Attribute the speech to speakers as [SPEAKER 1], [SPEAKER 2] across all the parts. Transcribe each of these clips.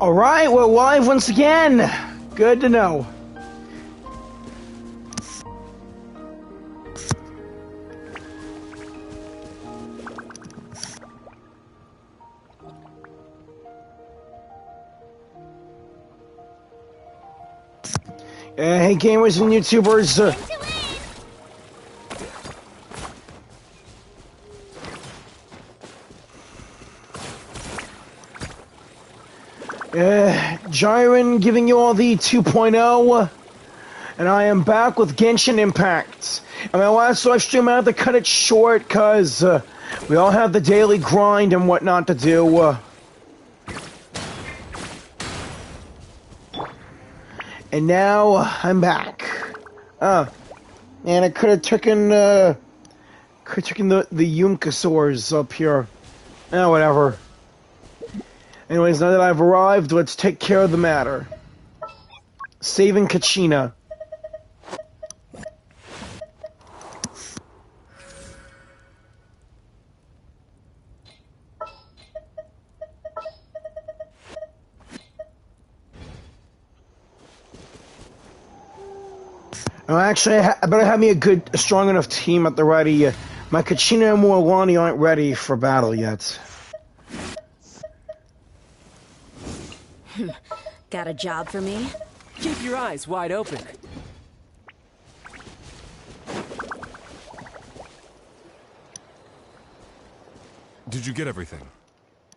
[SPEAKER 1] Alright, we're live once again. Good to know. Hey gamers and YouTubers. Jyran giving you all the 2.0, and I am back with Genshin Impact. And my last live stream I had to cut it short because we all have the daily grind and whatnot to do. And now I'm back. And I could have taken the Yumkasaurs up here. Whatever. Anyways, now that I've arrived, let's take care of the matter. Saving Kachina. Actually, I better have me a strong enough team at the ready. My Kachina and Morlani aren't ready for battle yet.
[SPEAKER 2] Got a job for me?
[SPEAKER 3] Keep your eyes wide open.
[SPEAKER 4] Did you get everything?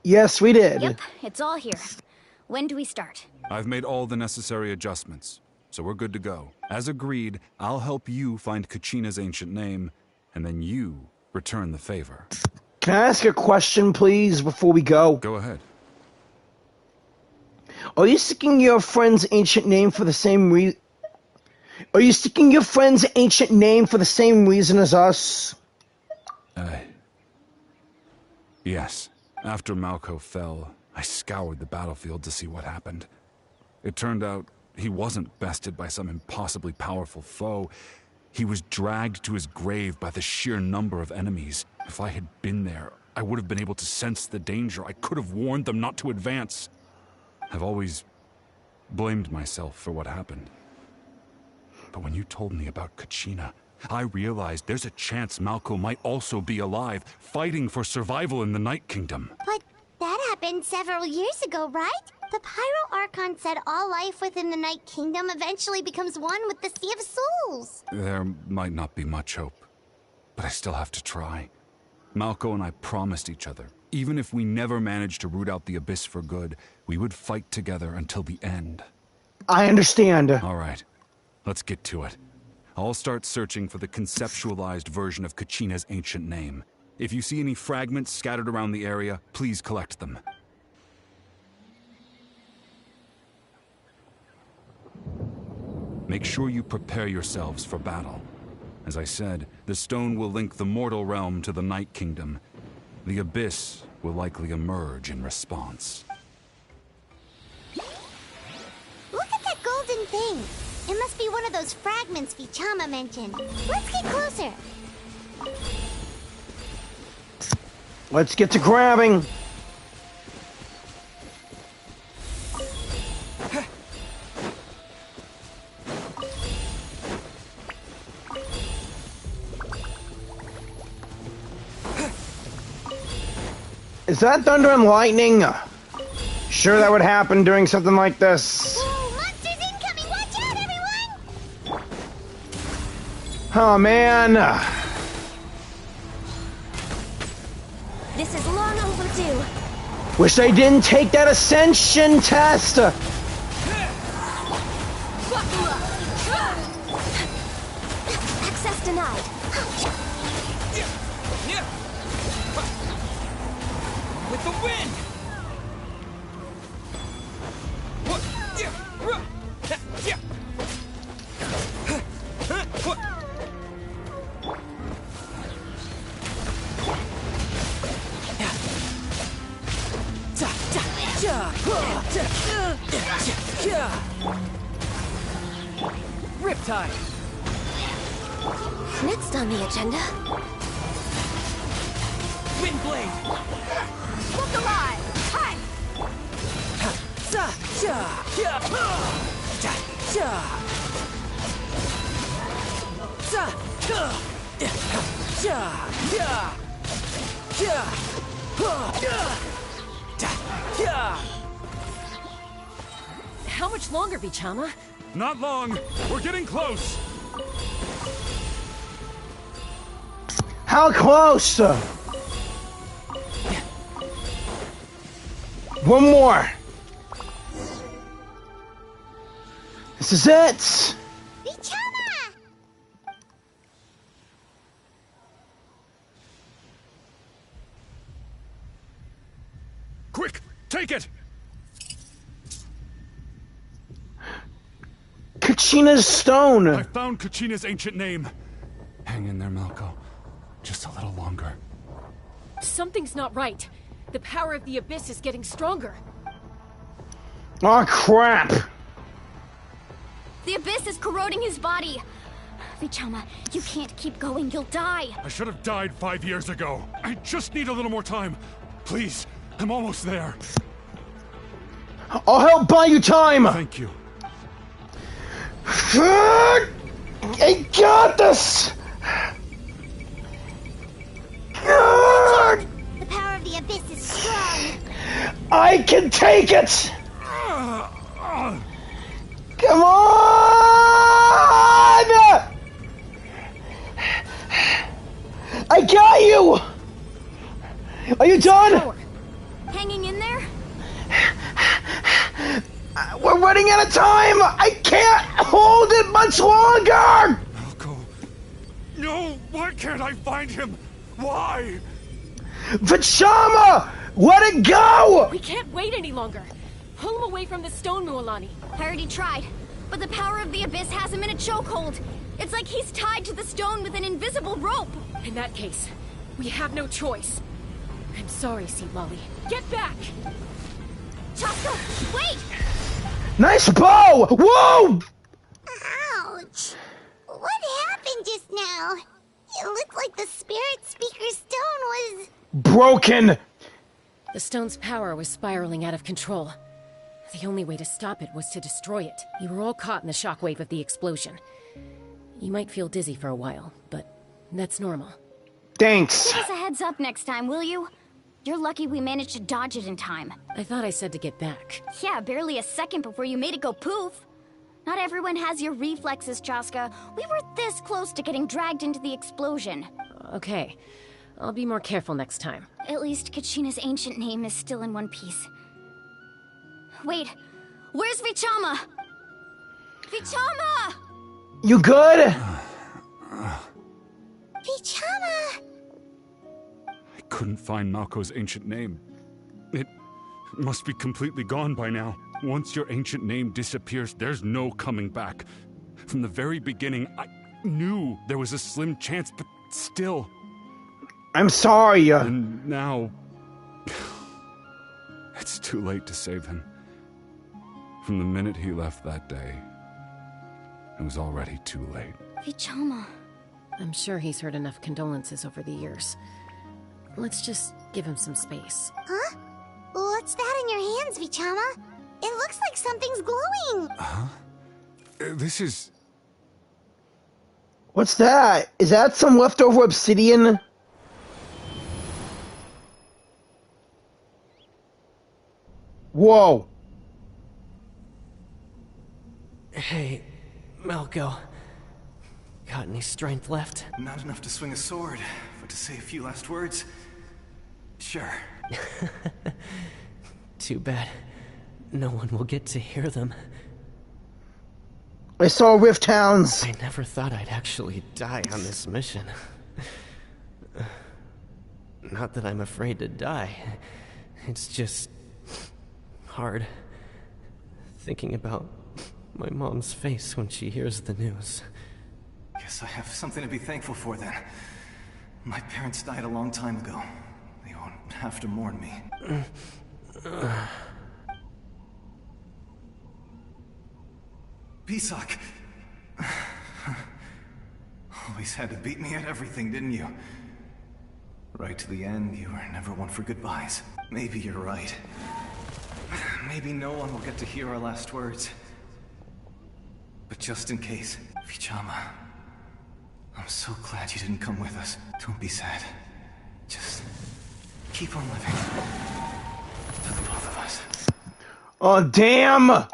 [SPEAKER 1] Yes, we did.
[SPEAKER 5] Yep, it's all here. When do we start?
[SPEAKER 4] I've made all the necessary adjustments, so we're good to go. As agreed, I'll help you find Kachina's ancient name, and then you return the favor.
[SPEAKER 1] Can I ask a question, please, before we go?
[SPEAKER 4] Go ahead.
[SPEAKER 1] Are you sticking your friend's ancient name for the same reason? Are you sticking your friend's ancient name for the same reason as us?
[SPEAKER 4] Yes. After Malko fell, I scoured the battlefield to see what happened. It turned out he wasn't bested by some impossibly powerful foe. He was dragged to his grave by the sheer number of enemies. If I had been there, I would have been able to sense the danger. I could have warned them not to advance. I've always blamed myself for what happened. But when you told me about Kachina, I realized there's a chance Malko might also be alive, fighting for survival in the Night Kingdom.
[SPEAKER 6] But that happened several years ago, right? The Pyro Archon said all life within the Night Kingdom eventually becomes one with the Sea of Souls.
[SPEAKER 4] There might not be much hope, but I still have to try. Malko and I promised each other, even if we never managed to root out the Abyss for good, we would fight together until the end.
[SPEAKER 1] I understand.
[SPEAKER 4] All right, let's get to it. I'll start searching for the conceptualized version of Kachina's ancient name. If you see any fragments scattered around the area, please collect them. Make sure you prepare yourselves for battle. As I said, the stone will link the mortal realm to the Night Kingdom. The Abyss will likely emerge in response.
[SPEAKER 6] Look at that golden thing. It must be one of those fragments Vichama mentioned. Let's get closer.
[SPEAKER 1] Let's get to grabbing. Is that thunder and lightning? Sure that would happen during something like this.
[SPEAKER 6] Whoa, monsters incoming! Watch out, everyone!
[SPEAKER 1] Oh, man.
[SPEAKER 5] This is long overdue.
[SPEAKER 1] Wish they didn't take that ascension test.
[SPEAKER 5] Access denied.
[SPEAKER 3] With the wind! Riptide!
[SPEAKER 5] Next on the agenda.
[SPEAKER 3] Windblade!
[SPEAKER 5] Look alive! Hi!
[SPEAKER 2] How much longer, Vichama?
[SPEAKER 4] Not long. We're getting close.
[SPEAKER 1] How close? One more. This is it.
[SPEAKER 6] Vichama!
[SPEAKER 4] Quick, take it.
[SPEAKER 1] Kachina's stone.
[SPEAKER 4] I found Kachina's ancient name. Hang in there, Malco. Just a little longer.
[SPEAKER 2] Something's not right. The power of the Abyss is getting stronger.
[SPEAKER 1] Oh crap.
[SPEAKER 5] The Abyss is corroding his body. Vichama, you can't keep going. You'll die.
[SPEAKER 4] I should have died 5 years ago. I just need a little more time. Please, I'm almost there.
[SPEAKER 1] I'll help buy you time.
[SPEAKER 4] Thank you.
[SPEAKER 1] I got this.
[SPEAKER 6] The power of the Abyss is strong.
[SPEAKER 1] I can take it. Come on! I got you! Are you done?
[SPEAKER 5] Power. Hanging in there?
[SPEAKER 1] We're running out of time! I can't hold it much longer!
[SPEAKER 4] Malco. No, why can't I find him? Why?
[SPEAKER 1] Vichama! Let it go!
[SPEAKER 2] We can't wait any longer. Pull him away from the stone, Mualani.
[SPEAKER 5] I already tried, but the power of the Abyss has him in a chokehold. It's like he's tied to the stone with an invisible rope.
[SPEAKER 2] In that case, we have no choice. I'm sorry, Sea Lolly. Get back!
[SPEAKER 5] Chaska, wait!
[SPEAKER 1] Nice bow! Whoa!
[SPEAKER 6] Ouch! What happened just now? It looked like the Spirit Speaker's stone was...
[SPEAKER 1] Broken!
[SPEAKER 2] The stone's power was spiraling out of control. The only way to stop it was to destroy it. You were all caught in the shockwave of the explosion. You might feel dizzy for a while, but that's normal.
[SPEAKER 1] Thanks.
[SPEAKER 5] Give us a heads up next time, will you? You're lucky we managed to dodge it in time.
[SPEAKER 2] I thought I said to get back.
[SPEAKER 5] Yeah, barely a second before you made it go poof. Not everyone has your reflexes, Chaska. We were this close to getting dragged into the explosion.
[SPEAKER 2] Okay, I'll be more careful next time.
[SPEAKER 5] At least Kachina's ancient name is still in one piece. Wait, where's Vichama? Vichama!
[SPEAKER 1] You good?
[SPEAKER 6] Vichama!
[SPEAKER 4] I couldn't find Malco's ancient name. It must be completely gone by now. Once your ancient name disappears, there's no coming back. From the very beginning, I knew there was a slim chance, but still.
[SPEAKER 1] I'm sorry.
[SPEAKER 4] And now... it's too late to save him. From the minute he left that day, it was already too late.
[SPEAKER 5] Vichama.
[SPEAKER 2] I'm sure he's heard enough condolences over the years. Let's just give him some space.
[SPEAKER 6] Huh? What's that in your hands, Vichama? It looks like something's glowing.
[SPEAKER 4] This is...
[SPEAKER 1] What's that? Is that some leftover obsidian? Whoa.
[SPEAKER 3] Hey, Malco. Got any strength left?
[SPEAKER 7] Not enough to swing a sword, but to say a few last words? Sure.
[SPEAKER 3] Too bad. No one will get to hear them.
[SPEAKER 1] I saw rift hounds.
[SPEAKER 3] I never thought I'd actually die on this mission. Not that I'm afraid to die. It's just... hard. Thinking about my mom's face when she hears the news.
[SPEAKER 7] Guess I have something to be thankful for then. My parents died a long time ago. They won't have to mourn me. Pisak! Always had to beat me at everything, didn't you? Right to the end, you were never one for goodbyes. Maybe you're right. Maybe no one will get to hear our last words. But just in case, Vichama, I'm so glad you didn't come with us. Don't be sad. Just keep on living. For the both of us.
[SPEAKER 1] Oh, damn!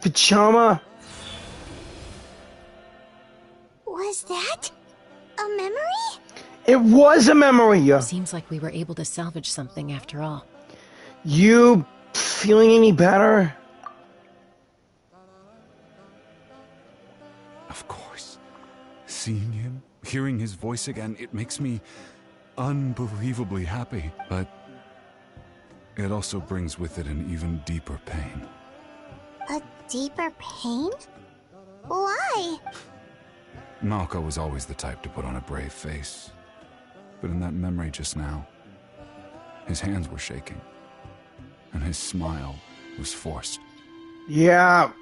[SPEAKER 1] Vichama?
[SPEAKER 6] Was that a memory?
[SPEAKER 1] It was a memory!
[SPEAKER 2] Seems like we were able to salvage something after all.
[SPEAKER 1] You feeling any better?
[SPEAKER 4] Of course. Seeing him, hearing his voice again, it makes me unbelievably happy. But it also brings with it an even deeper pain.
[SPEAKER 6] A deeper pain? Why?
[SPEAKER 4] Malco was always the type to put on a brave face. But in that memory just now, his hands were shaking. And his smile was forced.
[SPEAKER 1] Yeah,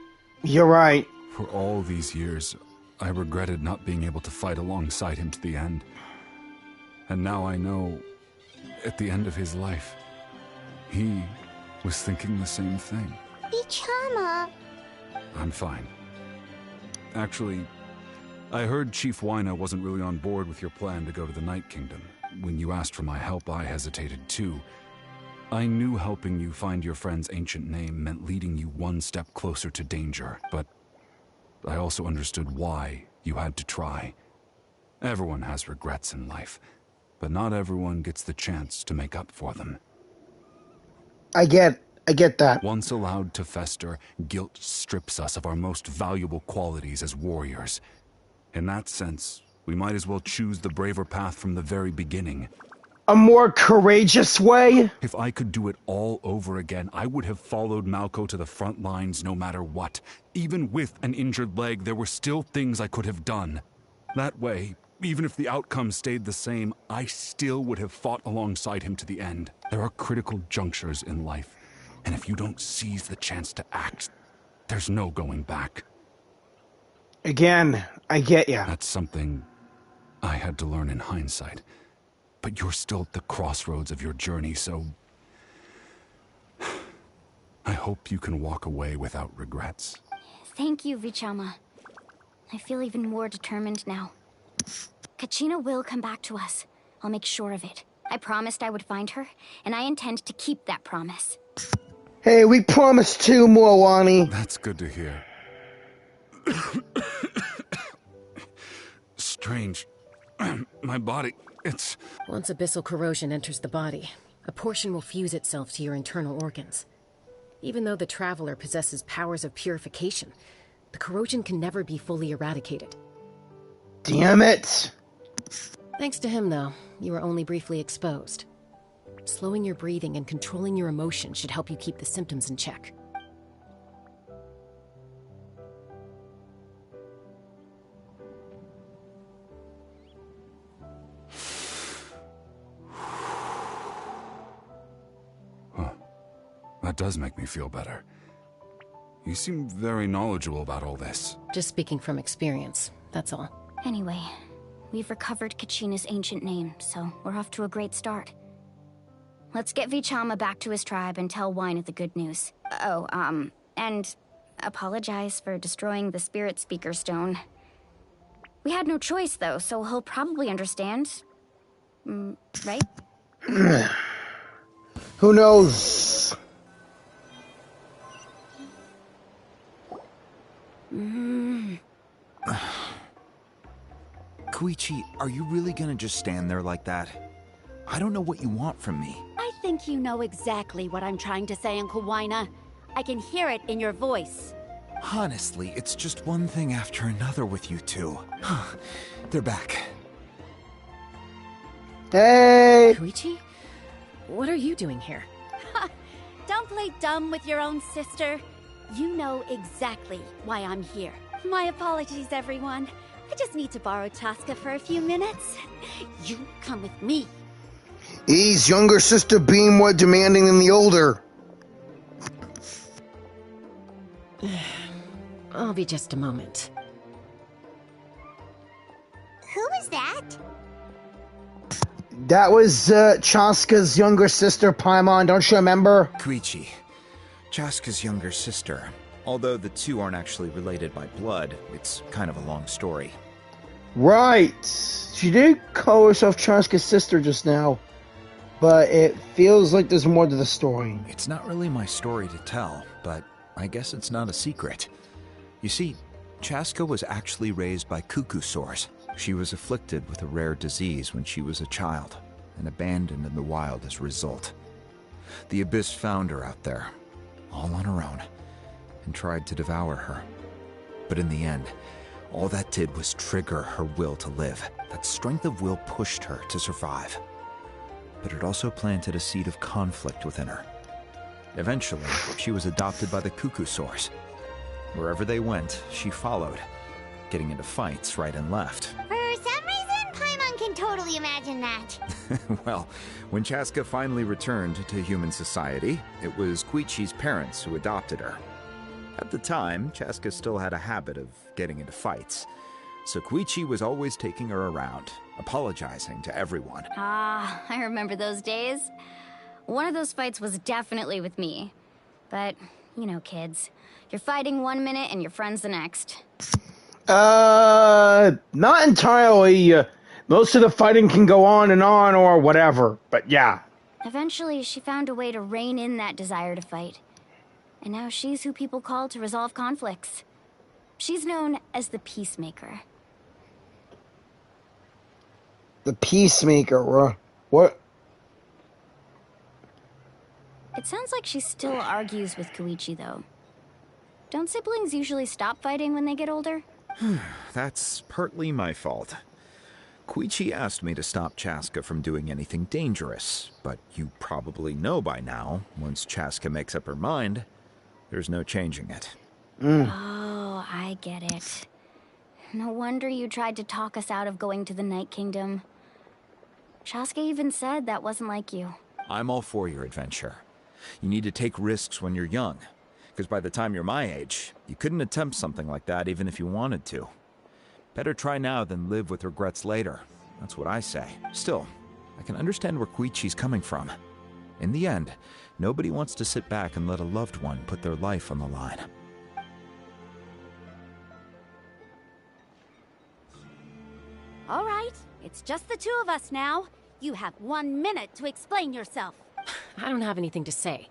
[SPEAKER 1] you're right.
[SPEAKER 4] For all these years, I regretted not being able to fight alongside him to the end. And now I know, at the end of his life, he was thinking the same thing.
[SPEAKER 6] Vichama.
[SPEAKER 4] I'm fine. Actually, I heard Chief Wyna wasn't really on board with your plan to go to the Night Kingdom. When you asked for my help, I hesitated too. I knew helping you find your friend's ancient name meant leading you one step closer to danger, but I also understood why you had to try. Everyone has regrets in life, but not everyone gets the chance to make up for them.
[SPEAKER 1] I get that.
[SPEAKER 4] Once allowed to fester, guilt strips us of our most valuable qualities as warriors. In that sense, we might as well choose the braver path from the very beginning.
[SPEAKER 1] A more courageous way?
[SPEAKER 4] If I could do it all over again, I would have followed Malco to the front lines no matter what. Even with an injured leg, there were still things I could have done. That way, even if the outcome stayed the same, I still would have fought alongside him to the end. There are critical junctures in life, and if you don't seize the chance to act, there's no going back.
[SPEAKER 1] Again, I get ya.
[SPEAKER 4] That's something I had to learn in hindsight. But you're still at the crossroads of your journey, so I hope you can walk away without regrets.
[SPEAKER 5] Thank you, Vichama. I feel even more determined now. Kachina will come back to us. I'll make sure of it. I promised I would find her, and I intend to keep that promise.
[SPEAKER 1] Hey, we promised too, Moani.
[SPEAKER 4] That's good to hear. Strange. My body, it's...
[SPEAKER 2] Once abyssal corrosion enters the body, a portion will fuse itself to your internal organs. Even though the Traveler possesses powers of purification, the corrosion can never be fully eradicated.
[SPEAKER 1] Damn it!
[SPEAKER 2] Thanks to him, though, you were only briefly exposed. Slowing your breathing and controlling your emotions should help you keep the symptoms in check.
[SPEAKER 4] That does make me feel better. You seem very knowledgeable about all this.
[SPEAKER 2] Just speaking from experience, that's all.
[SPEAKER 5] Anyway, we've recovered Kachina's ancient name, so we're off to a great start. Let's get Vichama back to his tribe and tell Wyna the good news. Oh, and apologize for destroying the Spirit Speaker Stone. We had no choice, though, so he'll probably understand. Right?
[SPEAKER 1] Who knows?
[SPEAKER 8] Koichi, are you really gonna just stand there like that? I don't know what you want from me.
[SPEAKER 9] I think you know exactly what I'm trying to say, Uncle Wyna. I can hear it in your voice.
[SPEAKER 8] Honestly, it's just one thing after another with you two. They're back.
[SPEAKER 1] Hey!
[SPEAKER 2] Koichi? What are you doing here?
[SPEAKER 9] Don't play dumb with your own sister. You know exactly why I'm here. My apologies, everyone. I just need to borrow Tosca for a few minutes. You come with me.
[SPEAKER 1] E's younger sister being more demanding than the older.
[SPEAKER 2] I'll be just a moment.
[SPEAKER 6] Who is that?
[SPEAKER 1] That was Chaska's younger sister, Paimon, don't you remember?
[SPEAKER 8] Koichi, Chaska's younger sister. Although the two aren't actually related by blood, it's kind of a long story.
[SPEAKER 1] Right. She did call herself Chaska's sister just now, but it feels like there's more to the story.
[SPEAKER 8] It's not really my story to tell, but I guess it's not a secret. You see, Chaska was actually raised by cuckoo-saurs. She was afflicted with a rare disease when she was a child, and abandoned in the wild as a result. The Abyss found her out there, all on her own, and tried to devour her. But in the end, all that did was trigger her will to live. That strength of will pushed her to survive. But it also planted a seed of conflict within her. Eventually, she was adopted by the cuckoo-saurs. Wherever they went, she followed, getting into fights right and left.
[SPEAKER 6] For some reason, Paimon can totally imagine that.
[SPEAKER 8] Well, when Chaska finally returned to human society, it was Koichi's parents who adopted her. At the time, Chaska still had a habit of getting into fights, so Koichi was always taking her around, apologizing to everyone.
[SPEAKER 5] Ah, I remember those days. One of those fights was definitely with me. But, you know, kids. You're fighting one minute and your friend's the next.
[SPEAKER 1] Not entirely. Most of the fighting can go on or whatever, but yeah.
[SPEAKER 5] Eventually, she found a way to rein in that desire to fight. And now she's who people call to resolve conflicts. She's known as the Peacemaker.
[SPEAKER 1] The Peacemaker, what?
[SPEAKER 5] It sounds like she still argues with Koichi, though. Don't siblings usually stop fighting when they get older?
[SPEAKER 8] That's partly my fault. Koichi asked me to stop Chaska from doing anything dangerous, but you probably know by now, once Chaska makes up her mind, there's no changing it.
[SPEAKER 5] Oh, I get it. No wonder you tried to talk us out of going to the Night Kingdom. Chaska even said that wasn't like you.
[SPEAKER 8] I'm all for your adventure. You need to take risks when you're young, because by the time you're my age, you couldn't attempt something like that even if you wanted to. Better try now than live with regrets later. That's what I say. Still, I can understand where Koichi's coming from. In the end, nobody wants to sit back and let a loved one put their life on the line.
[SPEAKER 9] All right, it's just the two of us now. You have 1 minute to explain yourself.
[SPEAKER 2] I don't have anything to say.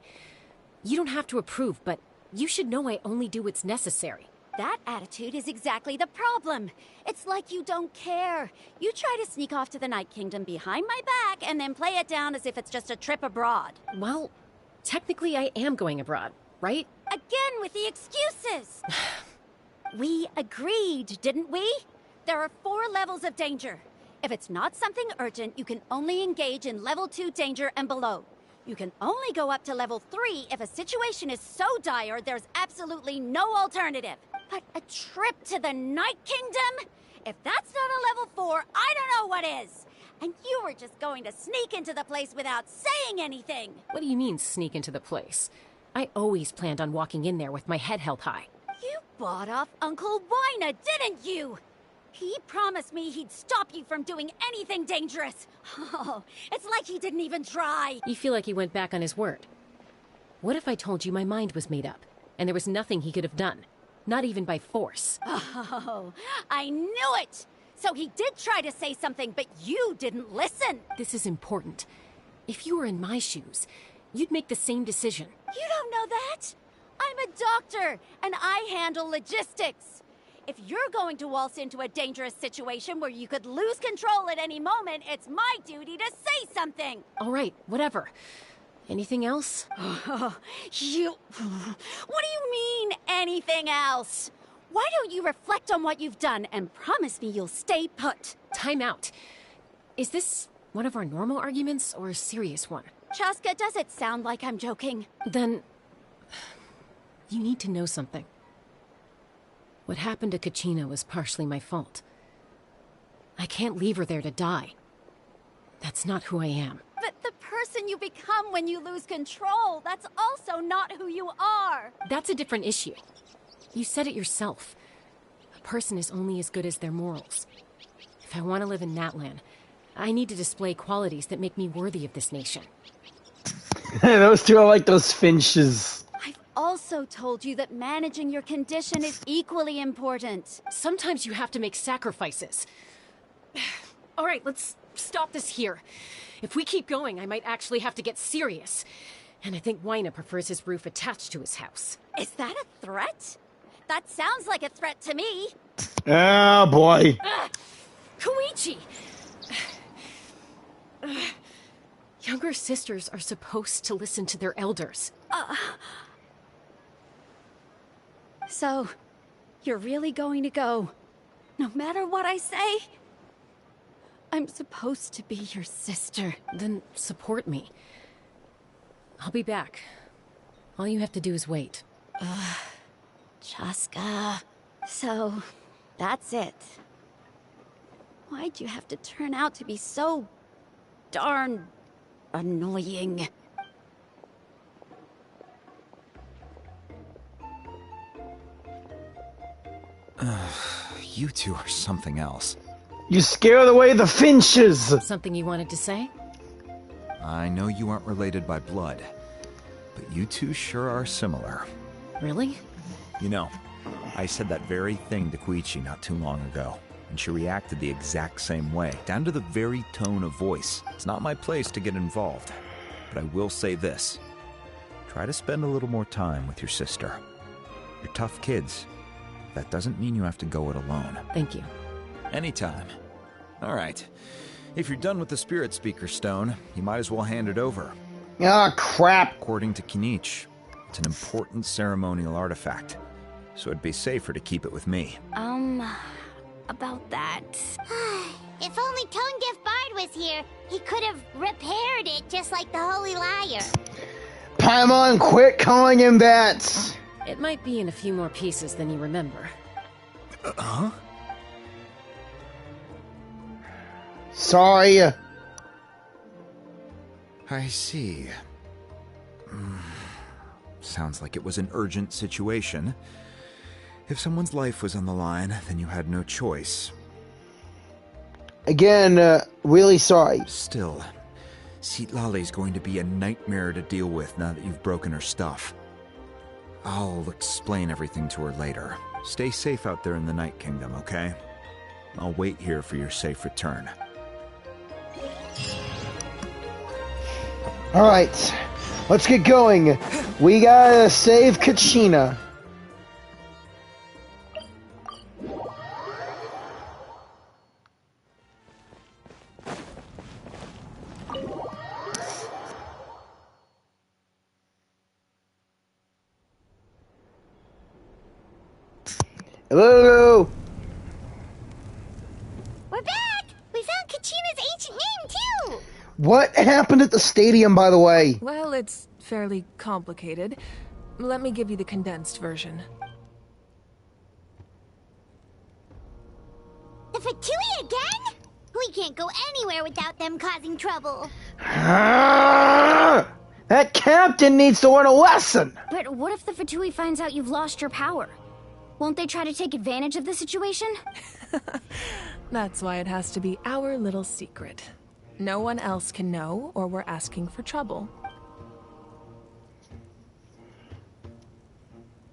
[SPEAKER 2] You don't have to approve, but you should know I only do what's necessary.
[SPEAKER 9] That attitude is exactly the problem. It's like you don't care. You try to sneak off to the Night Kingdom behind my back and then play it down as if it's just a trip abroad.
[SPEAKER 2] Well, technically I am going abroad, right?
[SPEAKER 9] Again with the excuses! We agreed, didn't we? There are 4 levels of danger. If it's not something urgent, you can only engage in level 2 danger and below. You can only go up to level 3 if a situation is so dire there's absolutely no alternative. But a trip to the Night Kingdom? If that's not a level 4, I don't know what is. And you were just going to sneak into the place without saying anything.
[SPEAKER 2] What do you mean, sneak into the place? I always planned on walking in there with my head held high.
[SPEAKER 9] You bought off Uncle Wina, didn't you? He promised me he'd stop you from doing anything dangerous. Oh, it's like he didn't even try.
[SPEAKER 2] You feel like he went back on his word. What if I told you my mind was made up, and there was nothing he could have done? Not even by force.
[SPEAKER 9] Oh, I knew it! So he did try to say something, but you didn't listen.
[SPEAKER 2] This is important. If you were in my shoes, you'd make the same decision.
[SPEAKER 9] You don't know that? I'm a doctor, and I handle logistics. If you're going to waltz into a dangerous situation where you could lose control at any moment, it's my duty to say something.
[SPEAKER 2] All right, whatever. Anything else?
[SPEAKER 9] What do you mean, anything else? Why don't you reflect on what you've done and promise me you'll stay put?
[SPEAKER 2] Time out. Is this one of our normal arguments or a serious one?
[SPEAKER 9] Chaska, does it sound like I'm joking?
[SPEAKER 2] Then you need to know something. What happened to Kachina was partially my fault. I can't leave her there to die. That's not who I am.
[SPEAKER 9] But the person you become when you lose control, that's also not who you are.
[SPEAKER 2] That's a different issue. You said it yourself. A person is only as good as their morals. If I want to live in Natlan, I need to display qualities that make me worthy of this nation.
[SPEAKER 1] Those two are like those finches.
[SPEAKER 9] I've also told you that managing your condition is equally important.
[SPEAKER 2] Sometimes you have to make sacrifices. All right, let's stop this here. If we keep going, I might actually have to get serious. And I think Wyna prefers his roof attached to his house.
[SPEAKER 9] Is that a threat? That sounds like a threat to me.
[SPEAKER 1] Oh, boy.
[SPEAKER 2] Koichi! Younger sisters are supposed to listen to their elders.
[SPEAKER 9] So, you're really going to go, no matter what I say? I'm supposed to be your sister.
[SPEAKER 2] Then support me. I'll be back. All you have to do is wait.
[SPEAKER 9] Chaska. So, that's it. Why'd you have to turn out to be so darn annoying?
[SPEAKER 8] You two are something else.
[SPEAKER 1] You scared away the finches!
[SPEAKER 2] Something you wanted to say?
[SPEAKER 8] I know you aren't related by blood, but you two sure are similar.
[SPEAKER 2] Really?
[SPEAKER 8] You know, I said that very thing to Koichi not too long ago, and she reacted the exact same way, down to the very tone of voice. It's not my place to get involved, but I will say this. Try to spend a little more time with your sister. You're tough kids. That doesn't mean you have to go it alone.
[SPEAKER 2] Thank you.
[SPEAKER 8] Anytime. All right. If you're done with the Spirit Speaker Stone, you might as well hand it over.
[SPEAKER 1] Ah, crap.
[SPEAKER 8] According to Kinich, it's an important ceremonial artifact, so it'd be safer to keep it with me.
[SPEAKER 5] About that.
[SPEAKER 6] If only Tone-Deaf Bard was here, he could have repaired it just like the Holy Liar.
[SPEAKER 1] Paimon, quit calling him that!
[SPEAKER 2] It might be in a few more pieces than you remember.
[SPEAKER 8] Huh?
[SPEAKER 1] Sorry.
[SPEAKER 8] I see. Sounds like it was an urgent situation. If someone's life was on the line, then you had no choice.
[SPEAKER 1] Again, really sorry.
[SPEAKER 8] Still, Citlali's going to be a nightmare to deal with now that you've broken her stuff. I'll explain everything to her later. Stay safe out there in the Night Kingdom, okay? I'll wait here for your safe return.
[SPEAKER 1] Alright, let's get going. We gotta save Kachina. Hello!
[SPEAKER 6] We're back! We found Kachina's ancient name, too!
[SPEAKER 1] What happened at the stadium, by the way?
[SPEAKER 10] Well, it's fairly complicated. Let me give you the condensed version.
[SPEAKER 6] The Fatui again? We can't go anywhere without them causing trouble.
[SPEAKER 1] That captain needs to learn a lesson!
[SPEAKER 5] But what if the Fatui finds out you've lost your power? Won't they try to take advantage of the situation?
[SPEAKER 10] That's why it has to be our little secret. No one else can know, or we're asking for trouble.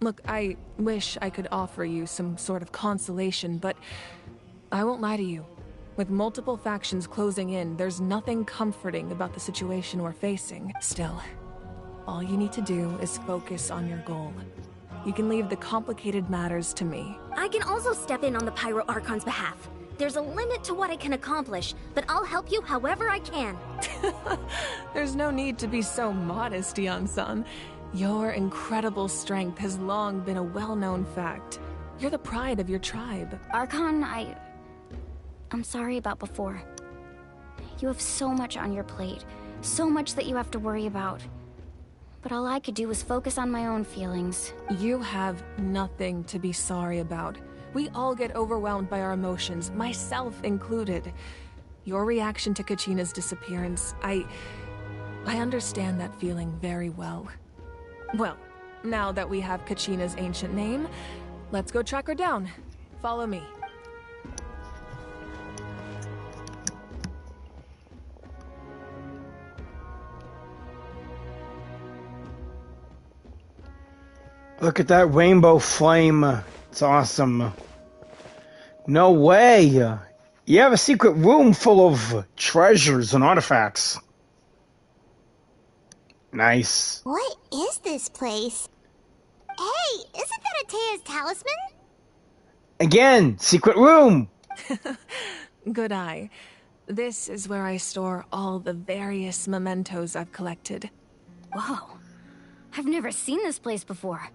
[SPEAKER 10] Look, I wish I could offer you some sort of consolation, but I won't lie to you. With multiple factions closing in, there's nothing comforting about the situation we're facing. Still, all you need to do is focus on your goal. You can leave the complicated matters to me.
[SPEAKER 11] I can also step in on the Pyro Archon's behalf. There's a limit to what I can accomplish, but I'll help you however I can.
[SPEAKER 10] There's no need to be so modest, Yan-san. Your incredible strength has long been a well-known fact. You're the pride of your tribe.
[SPEAKER 5] Archon, I'm sorry about before. You have so much on your plate. So much that you have to worry about. But all I could do was focus on my own feelings.
[SPEAKER 10] You have nothing to be sorry about. We all get overwhelmed by our emotions, myself included. Your reaction to Kachina's disappearance, I understand that feeling very well. Well, now that we have Kachina's ancient name, let's go track her down. Follow me.
[SPEAKER 1] Look at that rainbow flame. It's awesome. No way. You have a secret room full of treasures and artifacts. Nice.
[SPEAKER 6] What is this place? Hey, isn't that Atea's talisman?
[SPEAKER 1] Again, secret room.
[SPEAKER 10] Good eye. This is where I store all the various mementos I've collected.
[SPEAKER 5] Whoa. I've never seen this place before.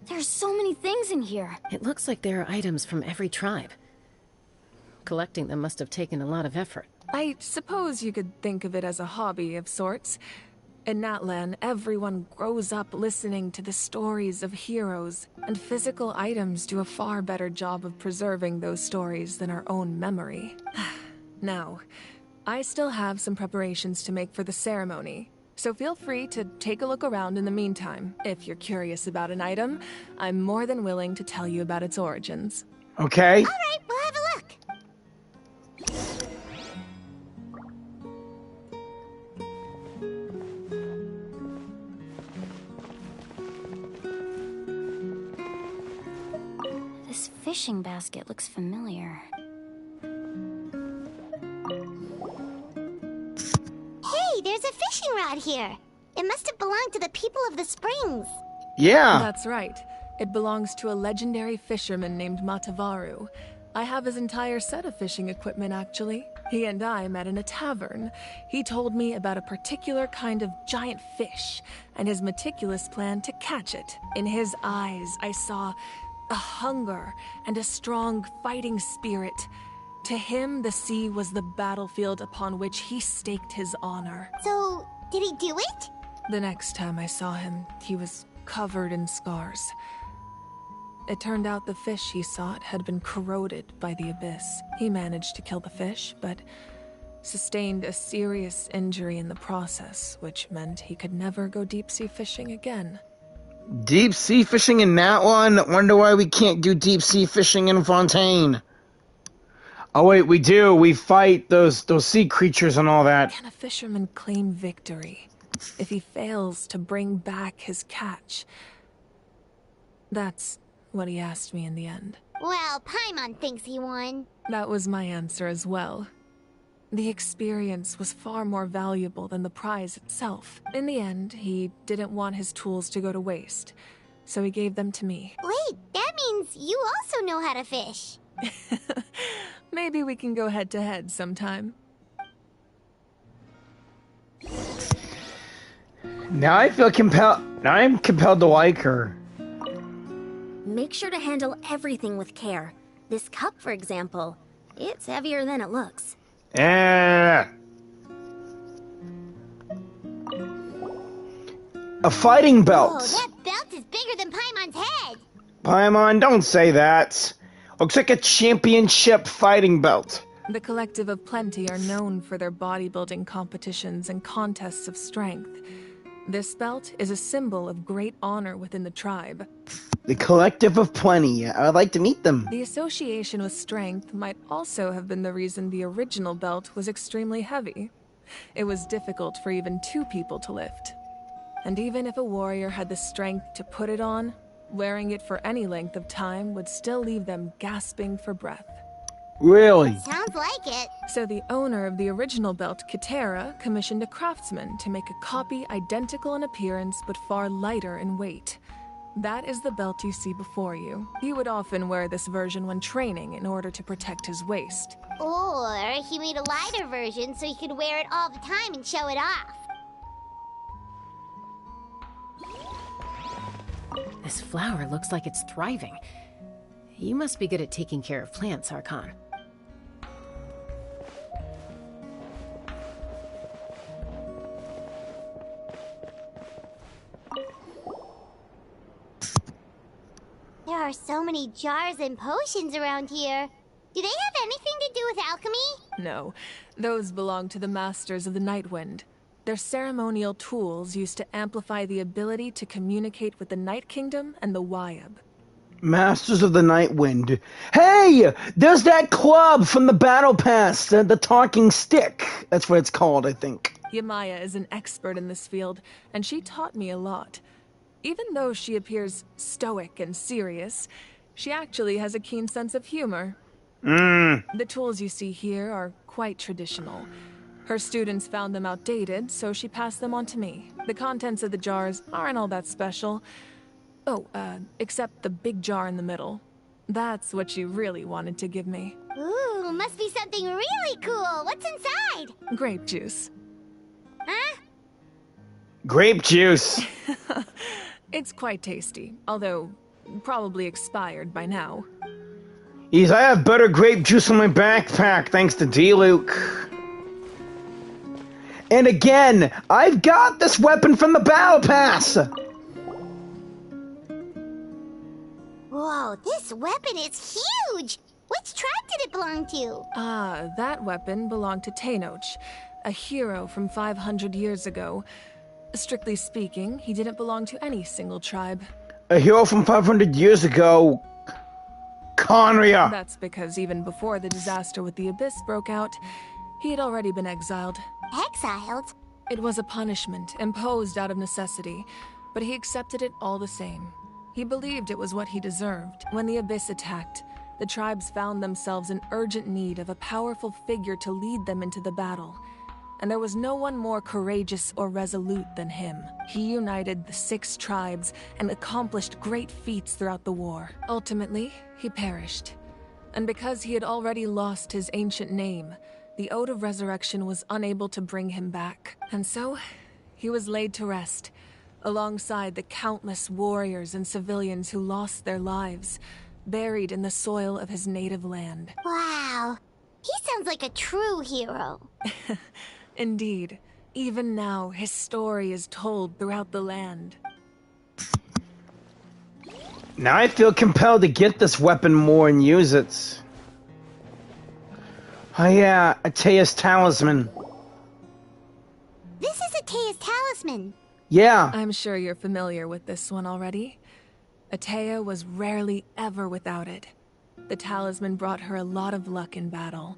[SPEAKER 5] There's so many things in here.
[SPEAKER 2] It looks like there are items from every tribe. Collecting them must have taken a lot of effort.
[SPEAKER 10] I suppose you could think of it as a hobby of sorts. In Natlan, everyone grows up listening to the stories of heroes, and physical items do a far better job of preserving those stories than our own memory. Now, I still have some preparations to make for the ceremony, so feel free to take a look around in the meantime. If you're curious about an item, I'm more than willing to tell you about its origins.
[SPEAKER 1] Okay.
[SPEAKER 6] All right, we'll have a look.
[SPEAKER 5] This fishing basket looks familiar.
[SPEAKER 6] Hey, there's a fishing rod here. It must have belonged to the people of the springs.
[SPEAKER 1] Yeah.
[SPEAKER 10] That's right. It belongs to a legendary fisherman named Matavaru. I have his entire set of fishing equipment, actually. He and I met in a tavern. He told me about a particular kind of giant fish, and his meticulous plan to catch it. In his eyes, I saw a hunger and a strong fighting spirit. To him, the sea was the battlefield upon which he staked his honor.
[SPEAKER 6] So, did he do it?
[SPEAKER 10] The next time I saw him, he was covered in scars. It turned out the fish he sought had been corroded by the abyss. He managed to kill the fish, but sustained a serious injury in the process, which meant he could never go deep-sea fishing again.
[SPEAKER 1] Deep sea fishing in Natlan? Wonder why we can't do deep sea fishing in Fontaine. Oh wait, we do. We fight those sea creatures and all that.
[SPEAKER 10] Can a fisherman claim victory if he fails to bring back his catch? That's what he asked me in the end.
[SPEAKER 6] Well, Paimon thinks he won.
[SPEAKER 10] That was my answer as well. The experience was far more valuable than the prize itself. In the end, he didn't want his tools to go to waste, so he gave them to me.
[SPEAKER 6] Wait, that means you also know how to fish.
[SPEAKER 10] Maybe we can go head-to-head sometime.
[SPEAKER 1] Now I feel compelled. Now I'm compelled to like her.
[SPEAKER 11] Make sure to handle everything with care. This cup, for example, it's heavier than it looks.
[SPEAKER 1] A fighting belt.
[SPEAKER 6] Oh, that belt is bigger than Paimon's head.
[SPEAKER 1] Paimon, don't say that. Looks like a championship fighting belt.
[SPEAKER 10] The Collective of Plenty are known for their bodybuilding competitions and contests of strength. This belt is a symbol of great honor within the tribe.
[SPEAKER 1] The Collective of Plenty. I would like to meet them.
[SPEAKER 10] The association with strength might also have been the reason the original belt was extremely heavy. It was difficult for even two people to lift. And even if a warrior had the strength to put it on, wearing it for any length of time would still leave them gasping for breath.
[SPEAKER 1] Really?
[SPEAKER 6] Sounds like it.
[SPEAKER 10] So the owner of the original belt, Kitera, commissioned a craftsman to make a copy identical in appearance but far lighter in weight. That is the belt you see before you. He would often wear this version when training in order to protect his waist.
[SPEAKER 6] Or he made a lighter version so he could wear it all the time and show it off.
[SPEAKER 2] This flower looks like it's thriving. You must be good at taking care of plants, Archon.
[SPEAKER 6] There are so many jars and potions around here. Do they have anything to do with alchemy?
[SPEAKER 10] No, those belong to the Masters of the Nightwind. They're ceremonial tools used to amplify the ability to communicate with the Night Kingdom and the Wyab.
[SPEAKER 1] Masters of the Nightwind. Hey! There's that club from the Battle Pass, the Talking Stick. That's what it's called, I think.
[SPEAKER 10] Yamaya is an expert in this field, and she taught me a lot. Even though she appears stoic and serious, she actually has a keen sense of humor. The tools you see here are quite traditional. Her students found them outdated, so she passed them on to me. The contents of the jars aren't all that special. Oh, except the big jar in the middle. That's what she really wanted to give me.
[SPEAKER 6] Ooh, must be something really cool. What's inside?
[SPEAKER 10] Grape juice.
[SPEAKER 6] Huh?
[SPEAKER 1] Grape juice.
[SPEAKER 10] It's quite tasty, although probably expired by now.
[SPEAKER 1] Yes, I have better grape juice in my backpack, thanks to D-Luke. And again, I've got this weapon from the Battle Pass!
[SPEAKER 6] Whoa, this weapon is huge! Which tribe did it belong to?
[SPEAKER 10] That weapon belonged to Tenoch, a hero from 500 years ago. Strictly speaking, he didn't belong to any single tribe.
[SPEAKER 1] A hero from 500 years ago? Conria!
[SPEAKER 10] That's because even before the disaster with the Abyss broke out, he had already been exiled.
[SPEAKER 6] Exiled?
[SPEAKER 10] It was a punishment, imposed out of necessity, but he accepted it all the same. He believed it was what he deserved. When the Abyss attacked, the tribes found themselves in urgent need of a powerful figure to lead them into the battle. And there was no one more courageous or resolute than him. He united the 6 tribes and accomplished great feats throughout the war. Ultimately, he perished. And because he had already lost his ancient name, the Ode of Resurrection was unable to bring him back. And so, he was laid to rest, alongside the countless warriors and civilians who lost their lives, buried in the soil of his native land.
[SPEAKER 6] Wow. He sounds like a true hero.
[SPEAKER 10] Indeed. Even now, his story is told throughout the land.
[SPEAKER 1] Now I feel compelled to get this weapon more and use it. Oh yeah, Atea's talisman.
[SPEAKER 6] This is Atea's talisman.
[SPEAKER 1] Yeah.
[SPEAKER 10] I'm sure you're familiar with this one already. Atea was rarely ever without it. The talisman brought her a lot of luck in battle.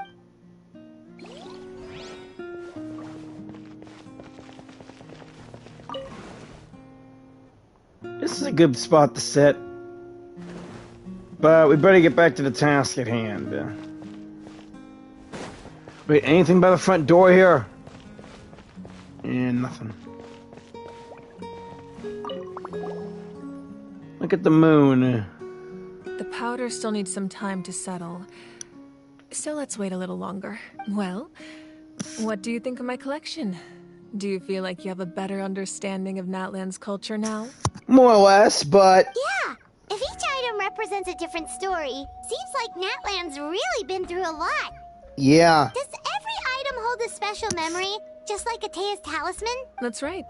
[SPEAKER 1] This is a good spot to sit. But we better get back to the task at hand. Wait, anything by the front door here? And nothing. Look at the moon.
[SPEAKER 10] The powder still needs some time to settle. So let's wait a little longer. Well, what do you think of my collection? Do you feel like you have a better understanding of Natlan's culture now?
[SPEAKER 1] More or less, but...
[SPEAKER 6] Yeah! If each item represents a different story, seems like Natlan's really been through a lot.
[SPEAKER 1] Yeah.
[SPEAKER 6] Does every item hold a special memory, just like Atea's talisman?
[SPEAKER 10] That's right.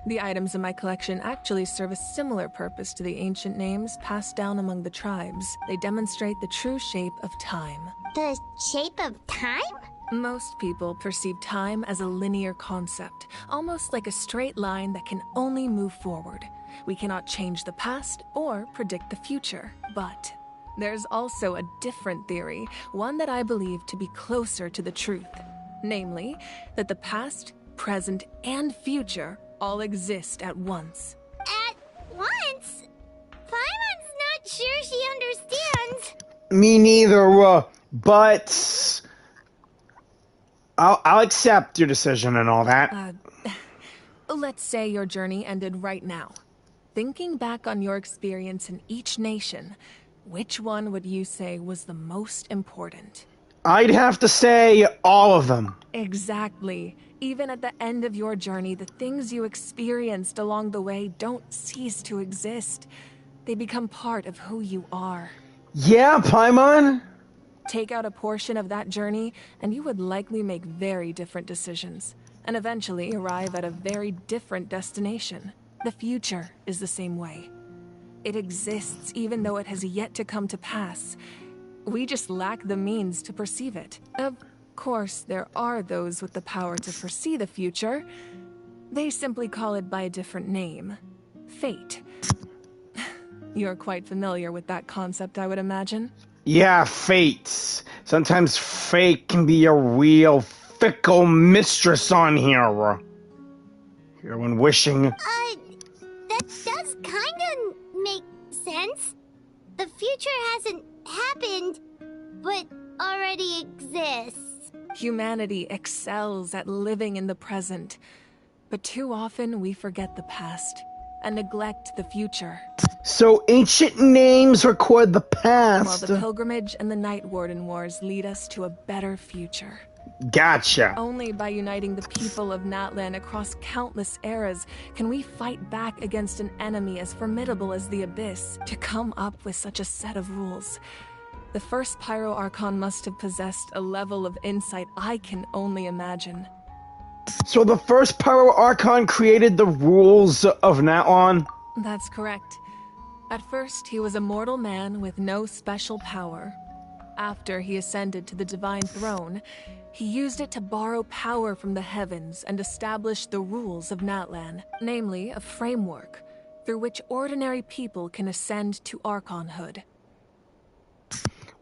[SPEAKER 10] The items in my collection actually serve a similar purpose to the ancient names passed down among the tribes. They demonstrate the true shape of time.
[SPEAKER 6] The shape of time?
[SPEAKER 10] Most people perceive time as a linear concept, almost like a straight line that can only move forward. We cannot change the past or predict the future. But there's also a different theory, one that I believe to be closer to the truth. Namely, that the past, present, and future all exist at once.
[SPEAKER 6] At once? Paimon's not sure she understands.
[SPEAKER 1] Me neither, but... I'll accept your decision and all that.
[SPEAKER 10] Let's say your journey ended right now. Thinking back on your experience in each nation, which one would you say was the most important?
[SPEAKER 1] I'd have to say all of them.
[SPEAKER 10] Exactly. Even at the end of your journey, the things you experienced along the way don't cease to exist. They become part of who you are.
[SPEAKER 1] Yeah, Paimon?
[SPEAKER 10] Take out a portion of that journey, and you would likely make very different decisions, and eventually arrive at a very different destination. The future is the same way. It exists even though it has yet to come to pass. We just lack the means to perceive it. Of course, there are those with the power to foresee the future. They simply call it by a different name. Fate. You're quite familiar with that concept, I would imagine.
[SPEAKER 1] Yeah, fate. Sometimes fate can be a real fickle mistress on here. Here when wishing...
[SPEAKER 6] That does kind the future hasn't happened, but already exists.
[SPEAKER 10] Humanity excels at living in the present, but too often we forget the past and neglect the future.
[SPEAKER 1] So ancient names record the past.
[SPEAKER 10] While the Pilgrimage and the Night Warden Wars lead us to a better future.
[SPEAKER 1] Gotcha.
[SPEAKER 10] Only by uniting the people of Natlan across countless eras can we fight back against an enemy as formidable as the Abyss. To come up with such a set of rules, the first Pyro Archon must have possessed a level of insight I can only imagine.
[SPEAKER 1] So the first Pyro Archon created the rules of Natlan?
[SPEAKER 10] That's correct. At first, he was a mortal man with no special power. After he ascended to the Divine Throne, he used it to borrow power from the heavens and establish the rules of Natlan, namely a framework through which ordinary people can ascend to Archonhood.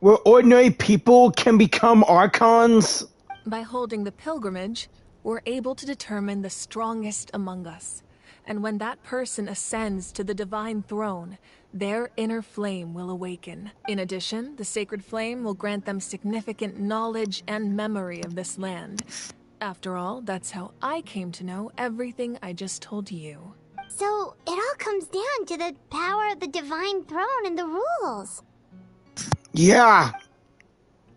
[SPEAKER 1] Where ordinary people can become Archons?
[SPEAKER 10] By holding the pilgrimage, we're able to determine the strongest among us. And when that person ascends to the Divine Throne, their inner flame will awaken. In addition, the sacred flame will grant them significant knowledge and memory of this land. After all, that's how I came to know everything I just told you.
[SPEAKER 6] So, it all comes down to the power of the Divine Throne and the rules.
[SPEAKER 1] Yeah.